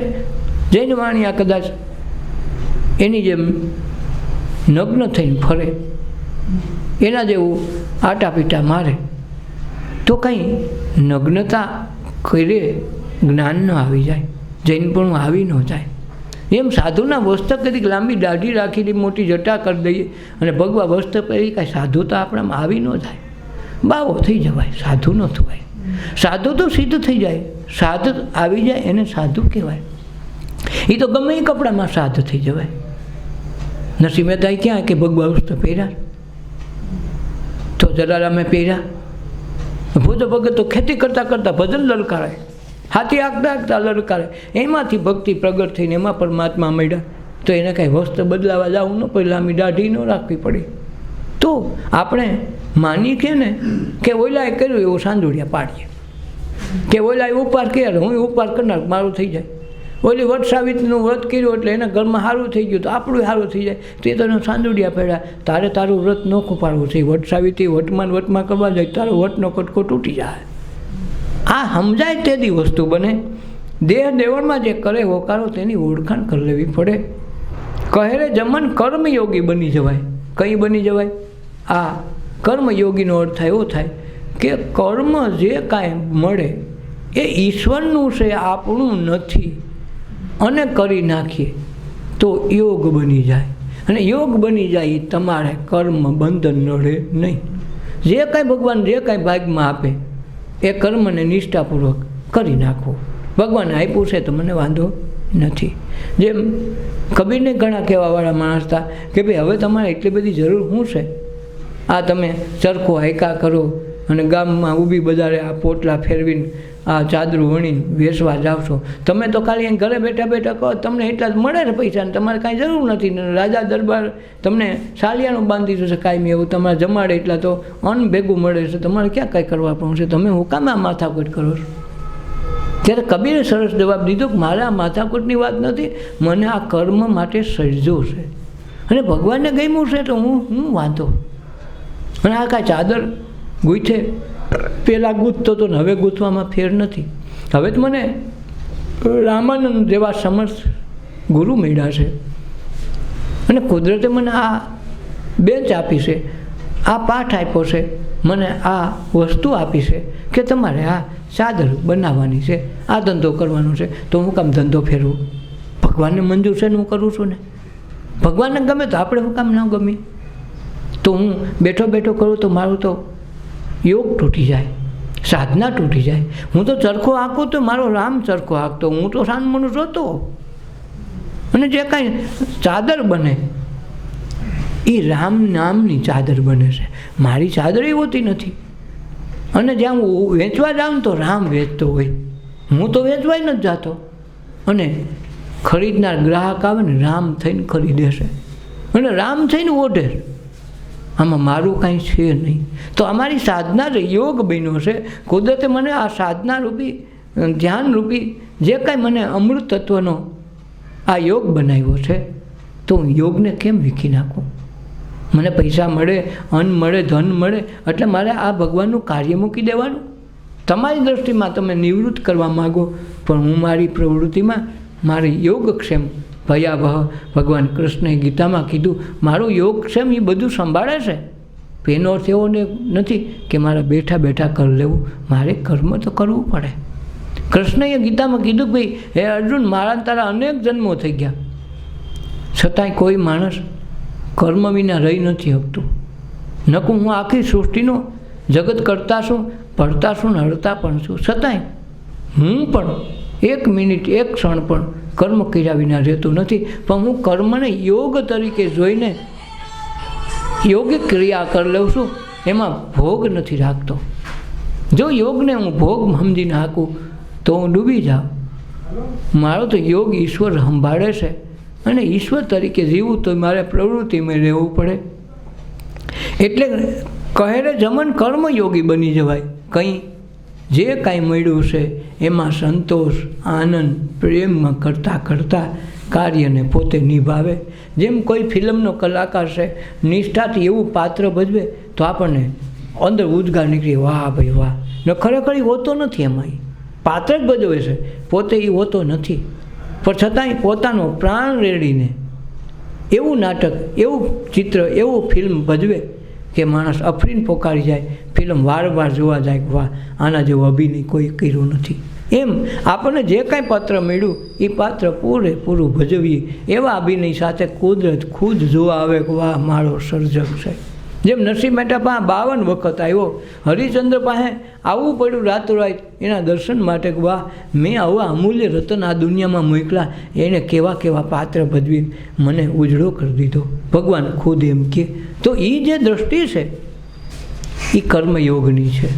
જૈન વાણિયા કદાચ એની જેમ નગ્ન થઈને ફરે, એના જેવું આટાપીટા મારે તો કંઈ નગ્નતા કરે જ્ઞાન ન આવી જાય, જૈનપણું આવી ન જાય. એમ સાધુના વસ્ત્ર કદીક લાંબી દાઢી રાખીને મોટી જટા કરી દઈએ અને ભગવા વસ્ત્ર પહેરી કાંઈ સાધુતા આપણામાં આવી ન જાય. બાવો થઈ જવાય, સાધુ ન થવાય. સાધુ તો સિદ્ધ થઈ જાય, સાધુ આવી જાય એને સાધુ કહેવાય. એ તો ગમે એ કપડામાં સાધ થઈ જવાય. નરસિંહ મહેતાએ ક્યાં કે ભગવા વસ્ત્ર પહેર્યા, તો જલારામે પહેર્યા, ભૂત ભગત તો ખેતી કરતાં કરતાં ભજન લલકારે, હાથી આગતા આગતા લલકારે, એમાંથી ભક્તિ પ્રગટ થઈને એમાં પરમાત્મા મળ્યા. તો એને કાંઈ વસ્ત્ર બદલાવા જવું ન પડે, લાંબી દાઢી ન રાખવી પડે. તો આપણે માની કે ને કે ઓલાએ કર્યું એવું સાંદુડિયા પાડીએ, કે ઓલાએ ઉપવાર કર્યા હું ઉપવાર કરનાર મારું થઈ જાય. ઓલી વટ સાવિત્રીનું વ્રત કર્યું એટલે એના ઘરમાં સારું થઈ ગયું તો આપણું સારું થઈ જાય. તો એ તને સાંદુડિયા પડ્યા, તારે તારું વ્રત ન ખોપાડવું છે. વટ સાવિત્રી વટમાં કરવા જાય તારો વટનો કટકો તૂટી જાય. આ સમજાય તેની વસ્તુ બને. દેહ દેવળમાં જે કરે હોકારો તેની ઓળખાણ કરી લેવી પડે. કહે રે જમન કર્મયોગી બની જવાય. કઈ બની જવાય? આ કર્મયોગીનો અર્થ એવો થાય કે કર્મ જે કાંઈ મળે એ ઈશ્વરનું છે, આપણું નથી, અને કરી નાખીએ તો યોગ બની જાય. અને યોગ બની જાય એ તમારે કર્મ બંધન નડે નહીં. જે કાંઈ ભગવાન જે કાંઈ ભાગમાં આપે એ કર્મને નિષ્ઠાપૂર્વક કરી નાખો. ભગવાને આપ્યું છે તો મને વાંધો નથી. જેમ કબીરને ઘણા કહેવાવાળા માણસ હતા કે ભાઈ હવે તમારે એટલી બધી જરૂર શું છે? આ તમે ચરખો હાયકા કરો અને ગામમાં ઊભી બજારે આ પોટલા ફેરવીને આ ચાદરું વણીને વેચવા જાવ છો. તમે તો ખાલી અહીં ઘરે બેઠા બેઠા કહો તમને એટલા જ મળે ને પૈસા, ને તમારે કાંઈ જરૂર નથી. ને રાજા દરબાર તમને સાલિયાનું બાંધી જશે કાયમી એવું, તમારે જમાડે એટલા તો અન્ન ભેગું મળે છે, તમારે ક્યાં કાંઈ કરવા પણ છે? તમે હું કામ આ માથાકૂટ કરો છો? ત્યારે કબીરે સરસ જવાબ દીધો કે મારે આ માથાકૂટની વાત નથી, મને આ કર્મ માટે સર્જો છે અને ભગવાનને ગમ્યું છે તો હું વાંધો. અને આ કાંઈ ચાદર ગૂંથે પહેલાં ગૂંથતો તો હવે ગૂંથવામાં ફેર નથી. હવે તો મને રામાનંદ જેવા સમર્થ ગુરુ મળ્યા છે અને કુદરતે મને આ બેન્ચ આપી છે, આ પાઠ આપ્યો છે, મને આ વસ્તુ આપી છે કે તમારે આ ચાદર બનાવવાની છે, આ ધંધો કરવાનો છે. તો હું કામ ધંધો ફેરવું? ભગવાનને મંજૂર છે ને હું કરું છું ને. ભગવાનને ગમે તો આપણે હું કામ ન ગમે? તો હું બેઠો બેઠો કરું તો મારું તો યોગ તૂટી જાય, સાધના તૂટી જાય. હું તો ચરખો હાંકું તો મારો રામ ચરખો હાંકતો, હું તો સાનમનું જોતો. અને જે કાંઈ ચાદર બને એ રામ નામની ચાદર બને છે, મારી ચાદર એ હોતી નથી. અને જ્યાં હું વેચવા જાઉં તો રામ વેચતો હોય, હું તો વેચવાય નથી જતો. અને ખરીદનાર ગ્રાહક આવે ને રામ થઈને ખરીદે છે અને રામ થઈને ઓઢે. આમાં મારું કાંઈ છે નહીં. તો અમારી સાધના જે યોગ બન્યો છે, કુદરતે મને આ સાધના રૂપી ધ્યાન રૂપી જે કાંઈ મને અમૃત તત્વનો આ યોગ બનાવ્યો છે, તો હું યોગને કેમ વીખી નાખું? મને પૈસા મળે, અન્ન મળે, ધન મળે એટલે મારે આ ભગવાનનું કાર્ય મૂકી દેવાનું? તમારી દૃષ્ટિમાં તમે નિવૃત્ત કરવા માગો, પણ હું મારી પ્રવૃત્તિમાં મારી યોગક્ષેમ ભયાવહ ભગવાન કૃષ્ણએ ગીતામાં કીધું મારું યોગક્ષેમ એ બધું સંભાળે છે. એનો અર્થ એવો નથી કે મારે બેઠા બેઠા કરી લેવું, મારે કર્મ તો કરવું પડે. કૃષ્ણએ ગીતામાં કીધું ભાઈ હે અર્જુન, મારા તારા અનેક જન્મો થઈ ગયા, છતાંય કોઈ માણસ કર્મ વિના રહી નથી શકતું. નકું હું આખી સૃષ્ટિનો જગત કરતા છું, ભરતા છું ને હરતા પણ છું, છતાંય હું પણ એક મિનિટ એક ક્ષણ પણ કર્મ કર્યા વિના રહેતું નથી. પણ હું કર્મને યોગ તરીકે જોઈને યોગિક ક્રિયા કરી લઉં છું, એમાં ભોગ નથી રાખતો. જો યોગને હું ભોગ સમજીને હાંકું તો હું ડૂબી જાઉં. મારો તો યોગ ઈશ્વર સંભાળે છે અને ઈશ્વર તરીકે જીવવું તો મારે પ્રવૃત્તિમાં રહેવું પડે. એટલે કહે રે જમન કર્મયોગી બની જવાય. કંઈ જે કાંઈ મળ્યું છે એમાં સંતોષ, આનંદ, પ્રેમમાં કરતાં કરતાં કાર્યને પોતે નિભાવે. જેમ કોઈ ફિલ્મનો કલાકાર છે, નિષ્ઠાથી એવું પાત્ર ભજવે તો આપણને અંદર ઉદ્ગાર નીકળી, વાહ ભાઈ વાહ. ને ખરેખર એ હોતો નથી, એમાં પાત્ર જ ભજવે છે, પોતે એ હોતો નથી. પણ છતાંય પોતાનો પ્રાણ રેડીને એવું નાટક, એવું ચિત્ર, એવું ફિલ્મ ભજવે કે માણસ અફરીને પોકારી જાય, ફિલ્મ વારંવાર જોવા જાય કે વાહ આના જેવો અભિનય કોઈ કર્યું નથી. એમ આપણને જે કાંઈ પાત્ર મળ્યું એ પાત્ર પૂરેપૂરું ભજવીએ. એવા અભિનય સાથે કુદરત ખુદ જોવા આવે કે વાહ મારો સર્જક છે. જેમ નરસિંહ મહેતા પાસે 52 વખત આવ્યો, હરિચંદ્ર પાસે આવવું પડ્યું રાતોરાત એના દર્શન માટે કે વાહ મેં આવા અમૂલ્ય રતન આ દુનિયામાં મોકલા, એને કેવા કેવા પાત્ર ભજવી મને ઉજળો કરી દીધો. ભગવાન ખુદ એમ કે. તો એ જે દ્રષ્ટિ છે એ કર્મયોગની છે.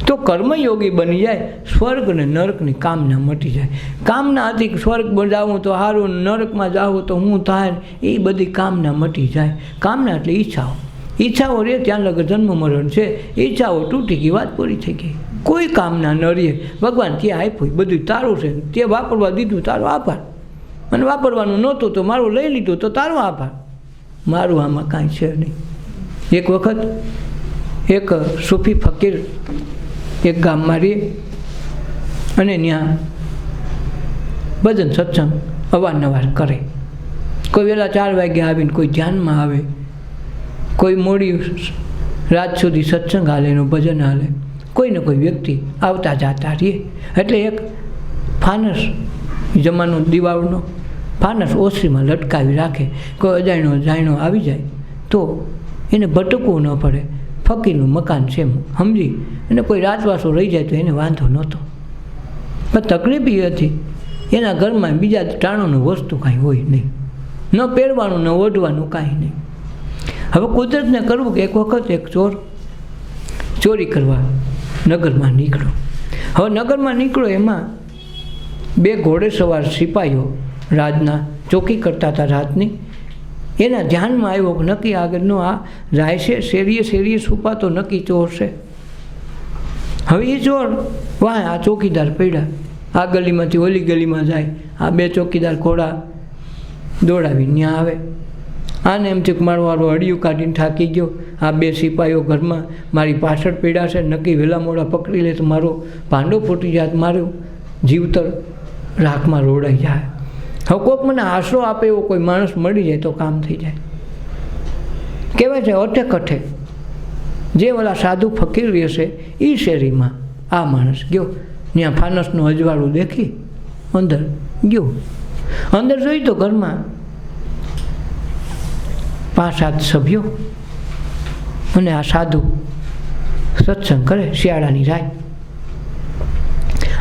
તો કર્મયોગી બની જાય, સ્વર્ગ અને નરકની કામના મટી જાય. કામના હતી સ્વર્ગ જાવું તો સારું, નરકમાં જાવું તો હું થાય, એ બધી કામના મટી જાય. કામના એટલે ઈચ્છાઓ. ઈચ્છાઓ રે ત્યાં લગર જન્મ મરણ છે. ઈચ્છાઓ તૂટી ગઈ, વાત પૂરી થઈ ગઈ. કોઈ કામના ન રહે. ભગવાન ત્યાં આપ્યું બધું તારું છે, તે વાપરવા દીધું તારો આભાર, અને વાપરવાનું નહોતું તો મારું લઈ લીધું તો તારો આભાર. મારું આમાં કાંઈ છે નહીં. એક વખત એક સૂફી ફકીર એક ગામમાં રહે અને ત્યાં ભજન સત્સંગ અવારનવાર કરે. કોઈ વહેલા 4 વાગે આવીને કોઈ ધ્યાનમાં આવે, કોઈ મોડી રાત સુધી સત્સંગ હાલે, એનું ભજન હાલે. કોઈને કોઈ વ્યક્તિ આવતા જતા રહે. એટલે એક ફાનસ, જમાનો દિવાળનો ફાનસ ઓસરીમાં લટકાવી રાખે. કોઈ અજાણ્યો જાણ્યો આવી જાય તો એને ભટકવું ન પડે. ફકીરનું મકાન છે સમજી, અને કોઈ રાતવાસો રહી જાય તો એને વાંધો નહોતો. પણ તકલીફ એ હતી, એના ઘરમાં બીજા ટાણાનું વસ્તુ કાંઈ હોય નહીં, ન પહેરવાનું ન ઓઢવાનું કાંઈ નહીં. હવે કુદરતને કરવું કે એક વખત એક ચોર ચોરી કરવા નગરમાં નીકળ્યો. હવે નગરમાં નીકળ્યો, એમાં 2 ઘોડેસવાર સિપાહીઓ રાજના ચોકી કરતા હતા રાતની. એના ધ્યાનમાં આવ્યો કે નક્કી આગળનો આ જાય છે, શેરીએ શેરીએ છુપાતો નક્કી ચોર છે. હવે એ ચોર વાહ આ ચોકીદાર પડ્યા, આ ગલીમાંથી ઓલી ગલીમાં જાય. આ 2 ચોકીદાર ઘોડા દોડાવી ત્યાં આવે. આને એમ થયું કે મારો વાળો અડિયું કાઢીને થાકી ગયો, આ 2 સિપાહીઓ ઘરમાં મારી પાછળ પડ્યા છે, નક્કી વહેલા મોડા પકડી લે તો મારો ભાંડો ફૂટી જાય, મારું જીવતર રાખમાં રોડાઈ જાય. હવે કોઈક મને આશરો આપે એવો કોઈ માણસ મળી જાય તો કામ થઈ જાય. કહેવાય છે અઠે કઠે જે ઓલા સાધુ ફકીર રહેશે એ શેરીમાં આ માણસ ગયો. ત્યાં ફાનસનું અજવાળું દેખી અંદર ગયો. અંદર જોઈ તો ઘરમાં 5-7 સભ્યો અને આ સાધુ સત્સંગ કરે શિયાળાની રાત.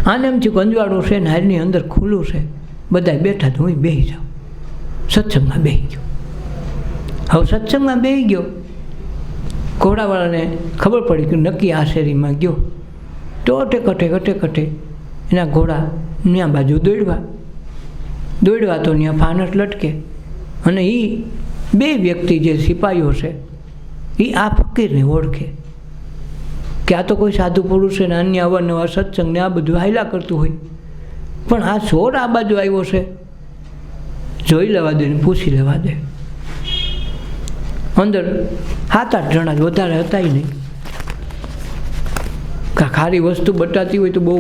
આને એમ થયું અંજવાળું છે ને હાલની અંદર ખુલ્લું છે, બધા બેઠા તો હું બેસી જાઉં. સત્સંગમાં બેસી ગયો. હવે સત્સંગમાં બેસી ગયો, ઘોડાવાળાને ખબર પડી કે નક્કી આ શેરીમાં ગયો તો અટે કટે એના ઘોડા ત્યાં બાજુ દોડવા તો ત્યાં ફાનસ લટકે. અને એ 2 વ્યક્તિ જે સિપાહીઓ છે એ આ ફકીરને ઓળખે કે આ તો કોઈ સાધુ પુરુષ છે ને અન્ય અવારનવાર સત્સંગને આ બધું હાયલા કરતું હોય, પણ આ ચોર આ બાજુ આવ્યો છે, જોઈ લેવા દે ને પૂછી લેવા દે. અંદર 7-8 જણા જ, વધારે હતા નહીં. ખારી વસ્તુ બતાતી હોય તો બહુ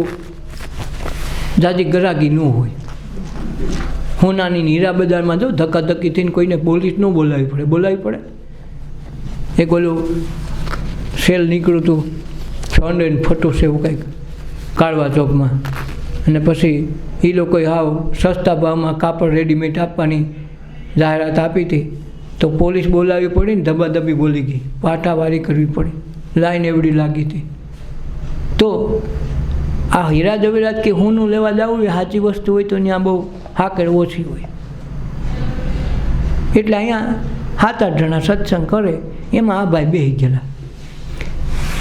જાજી ગરાગી ન હોય. હોનાની હીરા બજારમાં જો ધક્કાધક્કી થઈને કોઈને પોલીસ ન બોલાવવી પડે. એક ઓલું સેલ નીકળ્યું હતું 600 ફટો છે એવું કંઈક કાળવા ચોકમાં, અને પછી એ લોકોએ હાવ સસ્તા ભાવમાં કાપડ રેડીમેડ આપવાની જાહેરાત આપી હતી તો પોલીસ બોલાવવી પડી ને ધબાધબી બોલી ગઈ, પાટાવારી કરવી પડી, લાઈન એવડી લાગી હતી. તો આ હીરા જવેરાત કે હોનું લેવા જવું એ સાચી વસ્તુ હોય તો ત્યાં બહુ હાકર ઓછી હોય. એટલે અહીંયા 7-8 જણા સત્સંગ કરે, એમાં આ ભાઈ બેસી ગયેલા.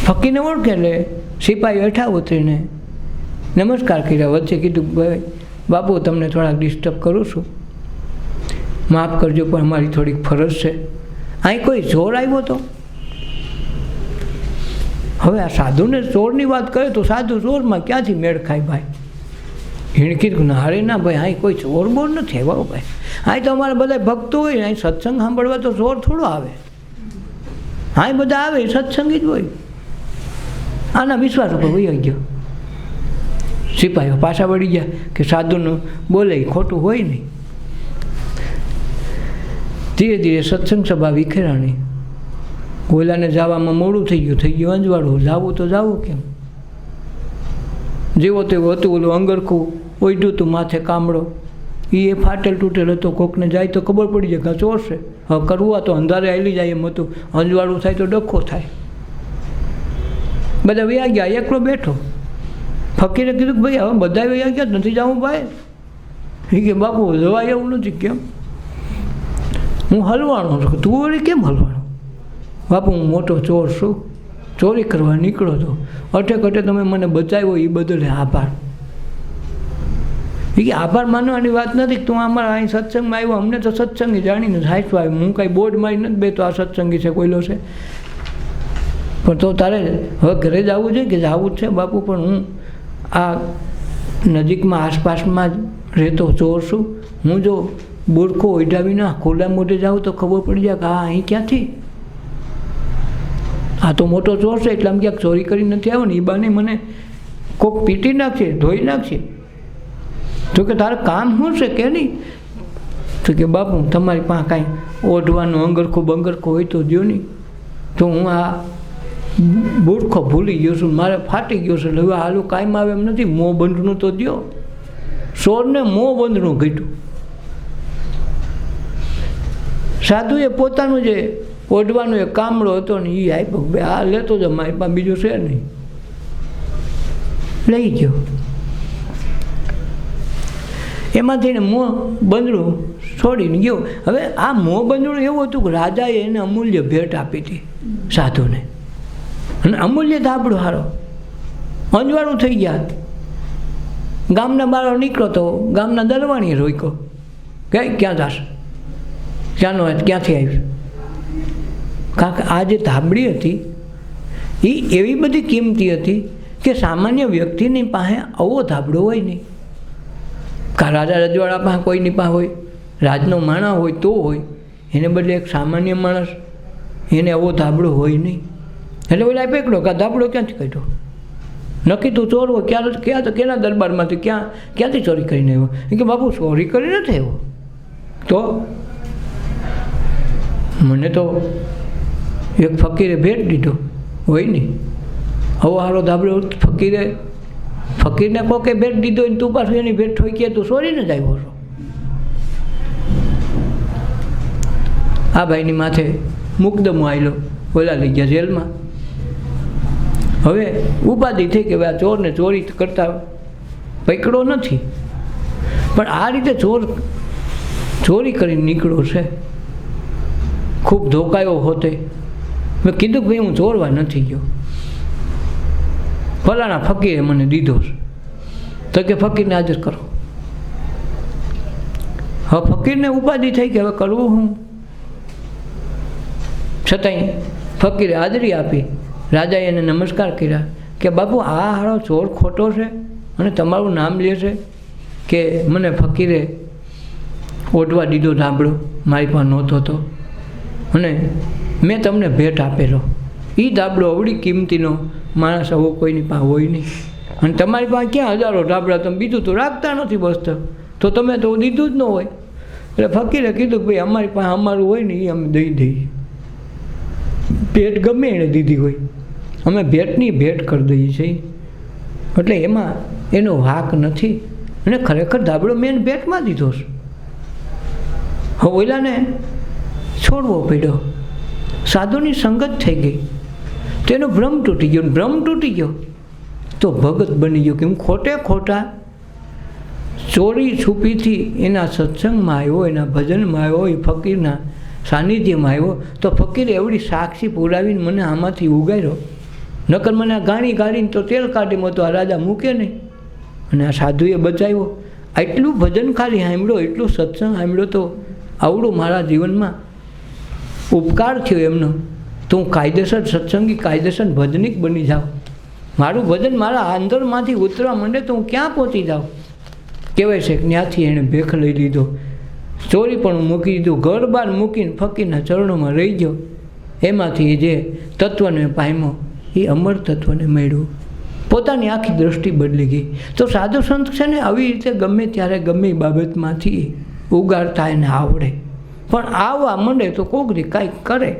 ફકીરને ઓળખે એટલે સિપાહી હેઠા ઉતરીને નમસ્કાર કર્યા. વચ્ચે કીધું ભાઈ બાપુ તમને થોડાક ડિસ્ટર્બ કરું છું, માફ કરજો પણ અમારી થોડીક ફરજ છે. અહીં કોઈ ચોર આવ્યો તો? હવે આ સાધુને ચોરની વાત કરે તો સાધુ ચોરમાં ક્યાંથી મેળ ખાય ભાઈ? એને કીધું ના હારે ના ભાઈ, અહીં કોઈ ચોર બોર નથી આવ્યો ભાઈ. અહીં તો અમારે બધા ભક્તો હોય, અહીં સત્સંગ સાંભળવા તો ચોર થોડો આવે. અહીં બધા આવે સત્સંગી જ હોય. આના વિશ્વાસ ઉપર વહી ગયો. સિપાહીઓ પાછા વળી ગયા કે સાધુનું બોલે ખોટું હોય નહીં. ધીરે ધીરે સત્સંગ સભા વિખેરાણી. ઓલાને જવામાં મોડું થઈ ગયું અંજવાળું. જાવું તો જાવું કેમ? જેવો તેવો હતું. ઓલું અંગરખું ઓઢ્યું હતું માથે કામળો, એ ફાટેલ તૂટેલ હતો. કોકને જાય તો ખબર પડી જાય કે ચોર છે. હવે કરવું તો અંધારે હાલી જાય એમ હતું. અંજવાળું થાય તો ડખો થાય. બધા વયા ગયા, એકલો બેઠો. ફકીરે કીધું કે ભાઈ હવે બધા વયા ગયા, નથી જવું ભાઈ? એ કે બાપુ જવાય એવું નથી. કેમ? હું હલવાણો છું. તું વળી કેમ હલવાણો? બાપુ હું મોટો ચોર છું, ચોરી કરવા નીકળો છો, અટે તમે મને બચાવ્યો એ બદલે આભાર. એ આભાર માનવાની વાત નથી કે તું અમારા અહીં સત્સંગમાં આવ્યો, અમને તો સત્સંગી જાણીને સાચવા આવ્યો, હું કાંઈ બોર્ડ મારી નથી બે તો આ સત્સંગી છે કોઈલો છે, પણ તો તારે હવે ઘરે જવું છે કે જવું જ છે બાપુ, પણ હું આ નજીકમાં આસપાસમાં જ રહેતો ચોર છું, હું જો બુરખો ઓઢાવીને ખોલા મોઢે જાઉં તો ખબર પડી જાય કે આ અહીં ક્યાંથી, આ તો મોટો ચોર છે એટલે આમ ક્યાંક ચોરી કરી નથી આવ્યો ને, એ બાને મને કોક પીટી નાખશે, ધોઈ નાખશે. તો કે તારે કામ શું છે કે નહીં? તો કે બાપુ તમારી પાસે કાંઈ ઓઢવાનું અંગરખો બંગરખો હોય તો દો નહીં, તો હું આ બુરખો ભૂલી ગયો છું, મારે ફાટી ગયો છે, હવે હાલું કાંઈ આવે એમ નથી, મોં બંધનું તો દો. ચોરને મોં બંધનું ઘટ્યું. સાધુએ પોતાનું જે ઓઢવાનો એક કામળો હતો ને એ આપ્યો, બે આ લેતો જ મારી પાસે બીજું છે નહીં, લઈ ગયો. એમાંથી એને મોં બંધણું છોડીને ગયો. હવે આ મોં બંધણું એવું હતું કે રાજાએ એને અમૂલ્ય ભેટ આપી હતી સાધુને, અને અમૂલ્ય ધાબળો હારો અંજવાળું થઈ ગયા. ગામના બાળો નીકળો તો ગામના દરવાણીએ રોક્યો કે ક્યાં જશે, ક્યાંનો ક્યાંથી આવ્યું? કારણ કે આ જે ધાબળી હતી એ એવી બધી કિંમતી હતી કે સામાન્ય વ્યક્તિની પાસે આવો ધાબળો હોય નહીં. કા રાજા રજવાડા પાસે કોઈની પાસે હોય, રાજનો માણસ હોય તો હોય, એને બદલે એક સામાન્ય માણસ એને આવો ધાબળો હોય નહીં. એટલે ઓલા પકડો કે ધાબળો ક્યાંથી કાઢ્યો? નક્કી તું ચોર હોય, ક્યાં કેના દરબારમાંથી ક્યાંથી ચોરી કરીને આવ્યો? કે બાપુ ચોરી કરી નથી આવ્યો, તો મને તો એક ફકીરે ભેટ દીધો હોય નહીં, આવો હારો ધાબળો ફકીરને કોકે ભેટ દીધો ને તું પાછું એની ભેટ હોય કે તું ચોરીને જ આવ્યો છો. આ ભાઈની માથે મુકદમો આવેલો, ઓલા લઈ ગયા જેલમાં. હવે ઉપાધિ થઈ કે આ ચોરને ચોરી કરતા પકડો નથી, પણ આ રીતે ચોરી કરીને નીકળ્યો છે, ખૂબ ધોકાયો હોતે. મેં કીધું કે ભાઈ હું ચોરવા નથી ગયો, ફલાણા ફકીરે મને દીધો છે, તો કે ફકીરને હાજર કરો. હવે ફકીરને ઉપાધિ થઈ કે હવે કરવું હું, છતાંય ફકીરે હાજરી આપી. રાજાએ એને નમસ્કાર કર્યા કે બાપુ આ હારો ચોર ખોટો છે અને તમારું નામ લે છે કે મને ફકીરે ઓઢવા દીધો ધાબળો, મારી પાસે નહોતો તો, અને મેં તમને ભેટ આપેલો. એ ધાબળો અવળી કિંમતીનો માણસ આવો કોઈની પાસે હોય નહીં, અને તમારી પાસે ક્યાં હજારો ધાબળા, તમે બીજું તો રાખતા નથી બસ, તો તમે તો દીધું જ ન હોય. એટલે ફકીરે કીધું કે ભાઈ અમારી પાસે અમારું હોય ને એ અમે દઈ દઈએ, ભેટ ગમે એણે દીધી હોય અમે ભેટની ભેટ કરી દઈએ છીએ, એટલે એમાં એનો વાંક નથી. અને ખરેખર ધાબળો મેં ભેટમાં દીધો છે. હવે ઓલાને છોડવો પડ્યો, સાધુની સંગત થઈ ગઈ, તેનો ભ્રમ તૂટી ગયો. ભ્રમ તૂટી ગયો તો ભગત બની ગયો કે હું ખોટા ચોરી છુપીથી એના સત્સંગમાં આવ્યો, એના ભજનમાં આવ્યો, એ ફકીરના સાનિધ્યમાં આવ્યો, તો ફકીરે એવડી સાક્ષી પુરાવીને મને આમાંથી ઉગાડ્યો. નકર મને આ ગાળીને તો તેલ કાઢીમાં તો આ રાજા મૂકે નહીં, અને આ સાધુએ બચાવ્યો. આટલું ભજન ખાલી સાંભળ્યો, એટલું સત્સંગ સાંભળ્યો, તો આવડું મારા જીવનમાં ઉપકાર થયો એમનો. તો હું કાયદેસર સત્સંગી, કાયદેસર ભજનિક બની જાઉં, મારું ભજન મારા અંદરમાંથી ઉતરવા માંડે તો હું ક્યાં પહોંચી જાઉં. કહેવાય છે કે ત્યાંથી એણે ભેખ લઈ લીધો, ચોરી પણ મૂકી દીધું, ઘર બાર મૂકીને ફકીરના ચરણોમાં રહી ગયો. એમાંથી જે તત્વને પામ્યો એ અમર તત્વને મળ્યું, પોતાની આખી દૃષ્ટિ બદલી ગઈ. તો સાધુ સંત છે ને આવી રીતે ગમે ત્યારે ગમે એ બાબતમાંથી ઉગાડતા એને આવડે, પણ આવવા માંડે તો કોકરી કાંઈક કરે,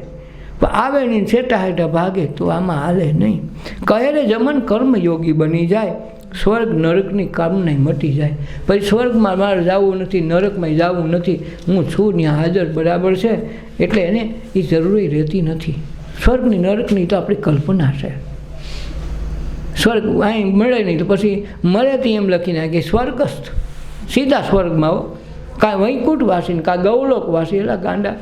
પણ આવે નહીં છેટા હેઠા ભાગે તો આમાં હાલે નહીં. કહે જમન કર્મયોગી બની જાય, સ્વર્ગ નરકની કામના મટી જાય. પછી સ્વર્ગમાં મારે જવું નથી, નરકમાં જવું નથી, હું છું ત્યાં હાજર બરાબર છે, એટલે એને એ જરૂરી રહેતી નથી. સ્વર્ગની નરકની તો આપણી કલ્પના છે. સ્વર્ગ અહીં મળે નહીં તો પછી મળે તે એમ લખી નાખે સ્વર્ગસ્થ, સીધા સ્વર્ગમાં આવો, કાંઈ વૈકુંઠવાસી ને કાં ગૌલોકવાસી. એલા ગાંડા,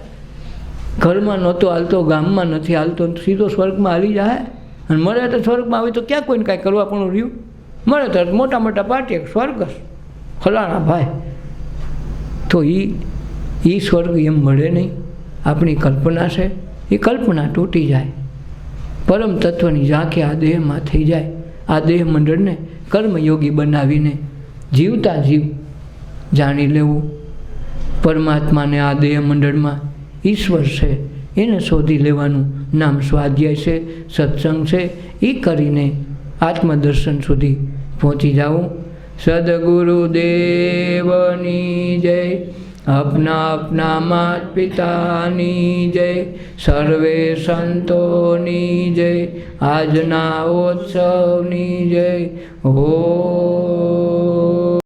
ઘરમાં નહોતો હાલતો, ગામમાં નથી હાલતો, સીધો સ્વર્ગમાં હાલી જાય. અને મળે તો સ્વર્ગમાં આવે તો ક્યાં કોઈને કાંઈ કરવા પણ રહ્યું, મળે તો મોટા મોટા પાર્ટી સ્વર્ગ ફલાણા ભાઈ, તો એ સ્વર્ગ એમ મળે નહીં. આપણી કલ્પના છે, એ કલ્પના તૂટી જાય, પરમ તત્વની ઝાંખી આ દેહમાં થઈ જાય. આ દેહ મંડળને કર્મયોગી બનાવીને જીવતા જીવ જાણી લેવું. પરમાત્માને આ દેહ મંડળમાં ઈશ્વર છે એને શોધી લેવાનું. નામ સ્વાધ્યાય છે, સત્સંગ છે, એ કરીને આત્મદર્શન સુધી પહોંચી જાવું. સદગુરુદેવની જય. अपना अपना माता पिताની જય. સર્વે સંતોની જય. આજના ઉત્સવની જય. ઓમ.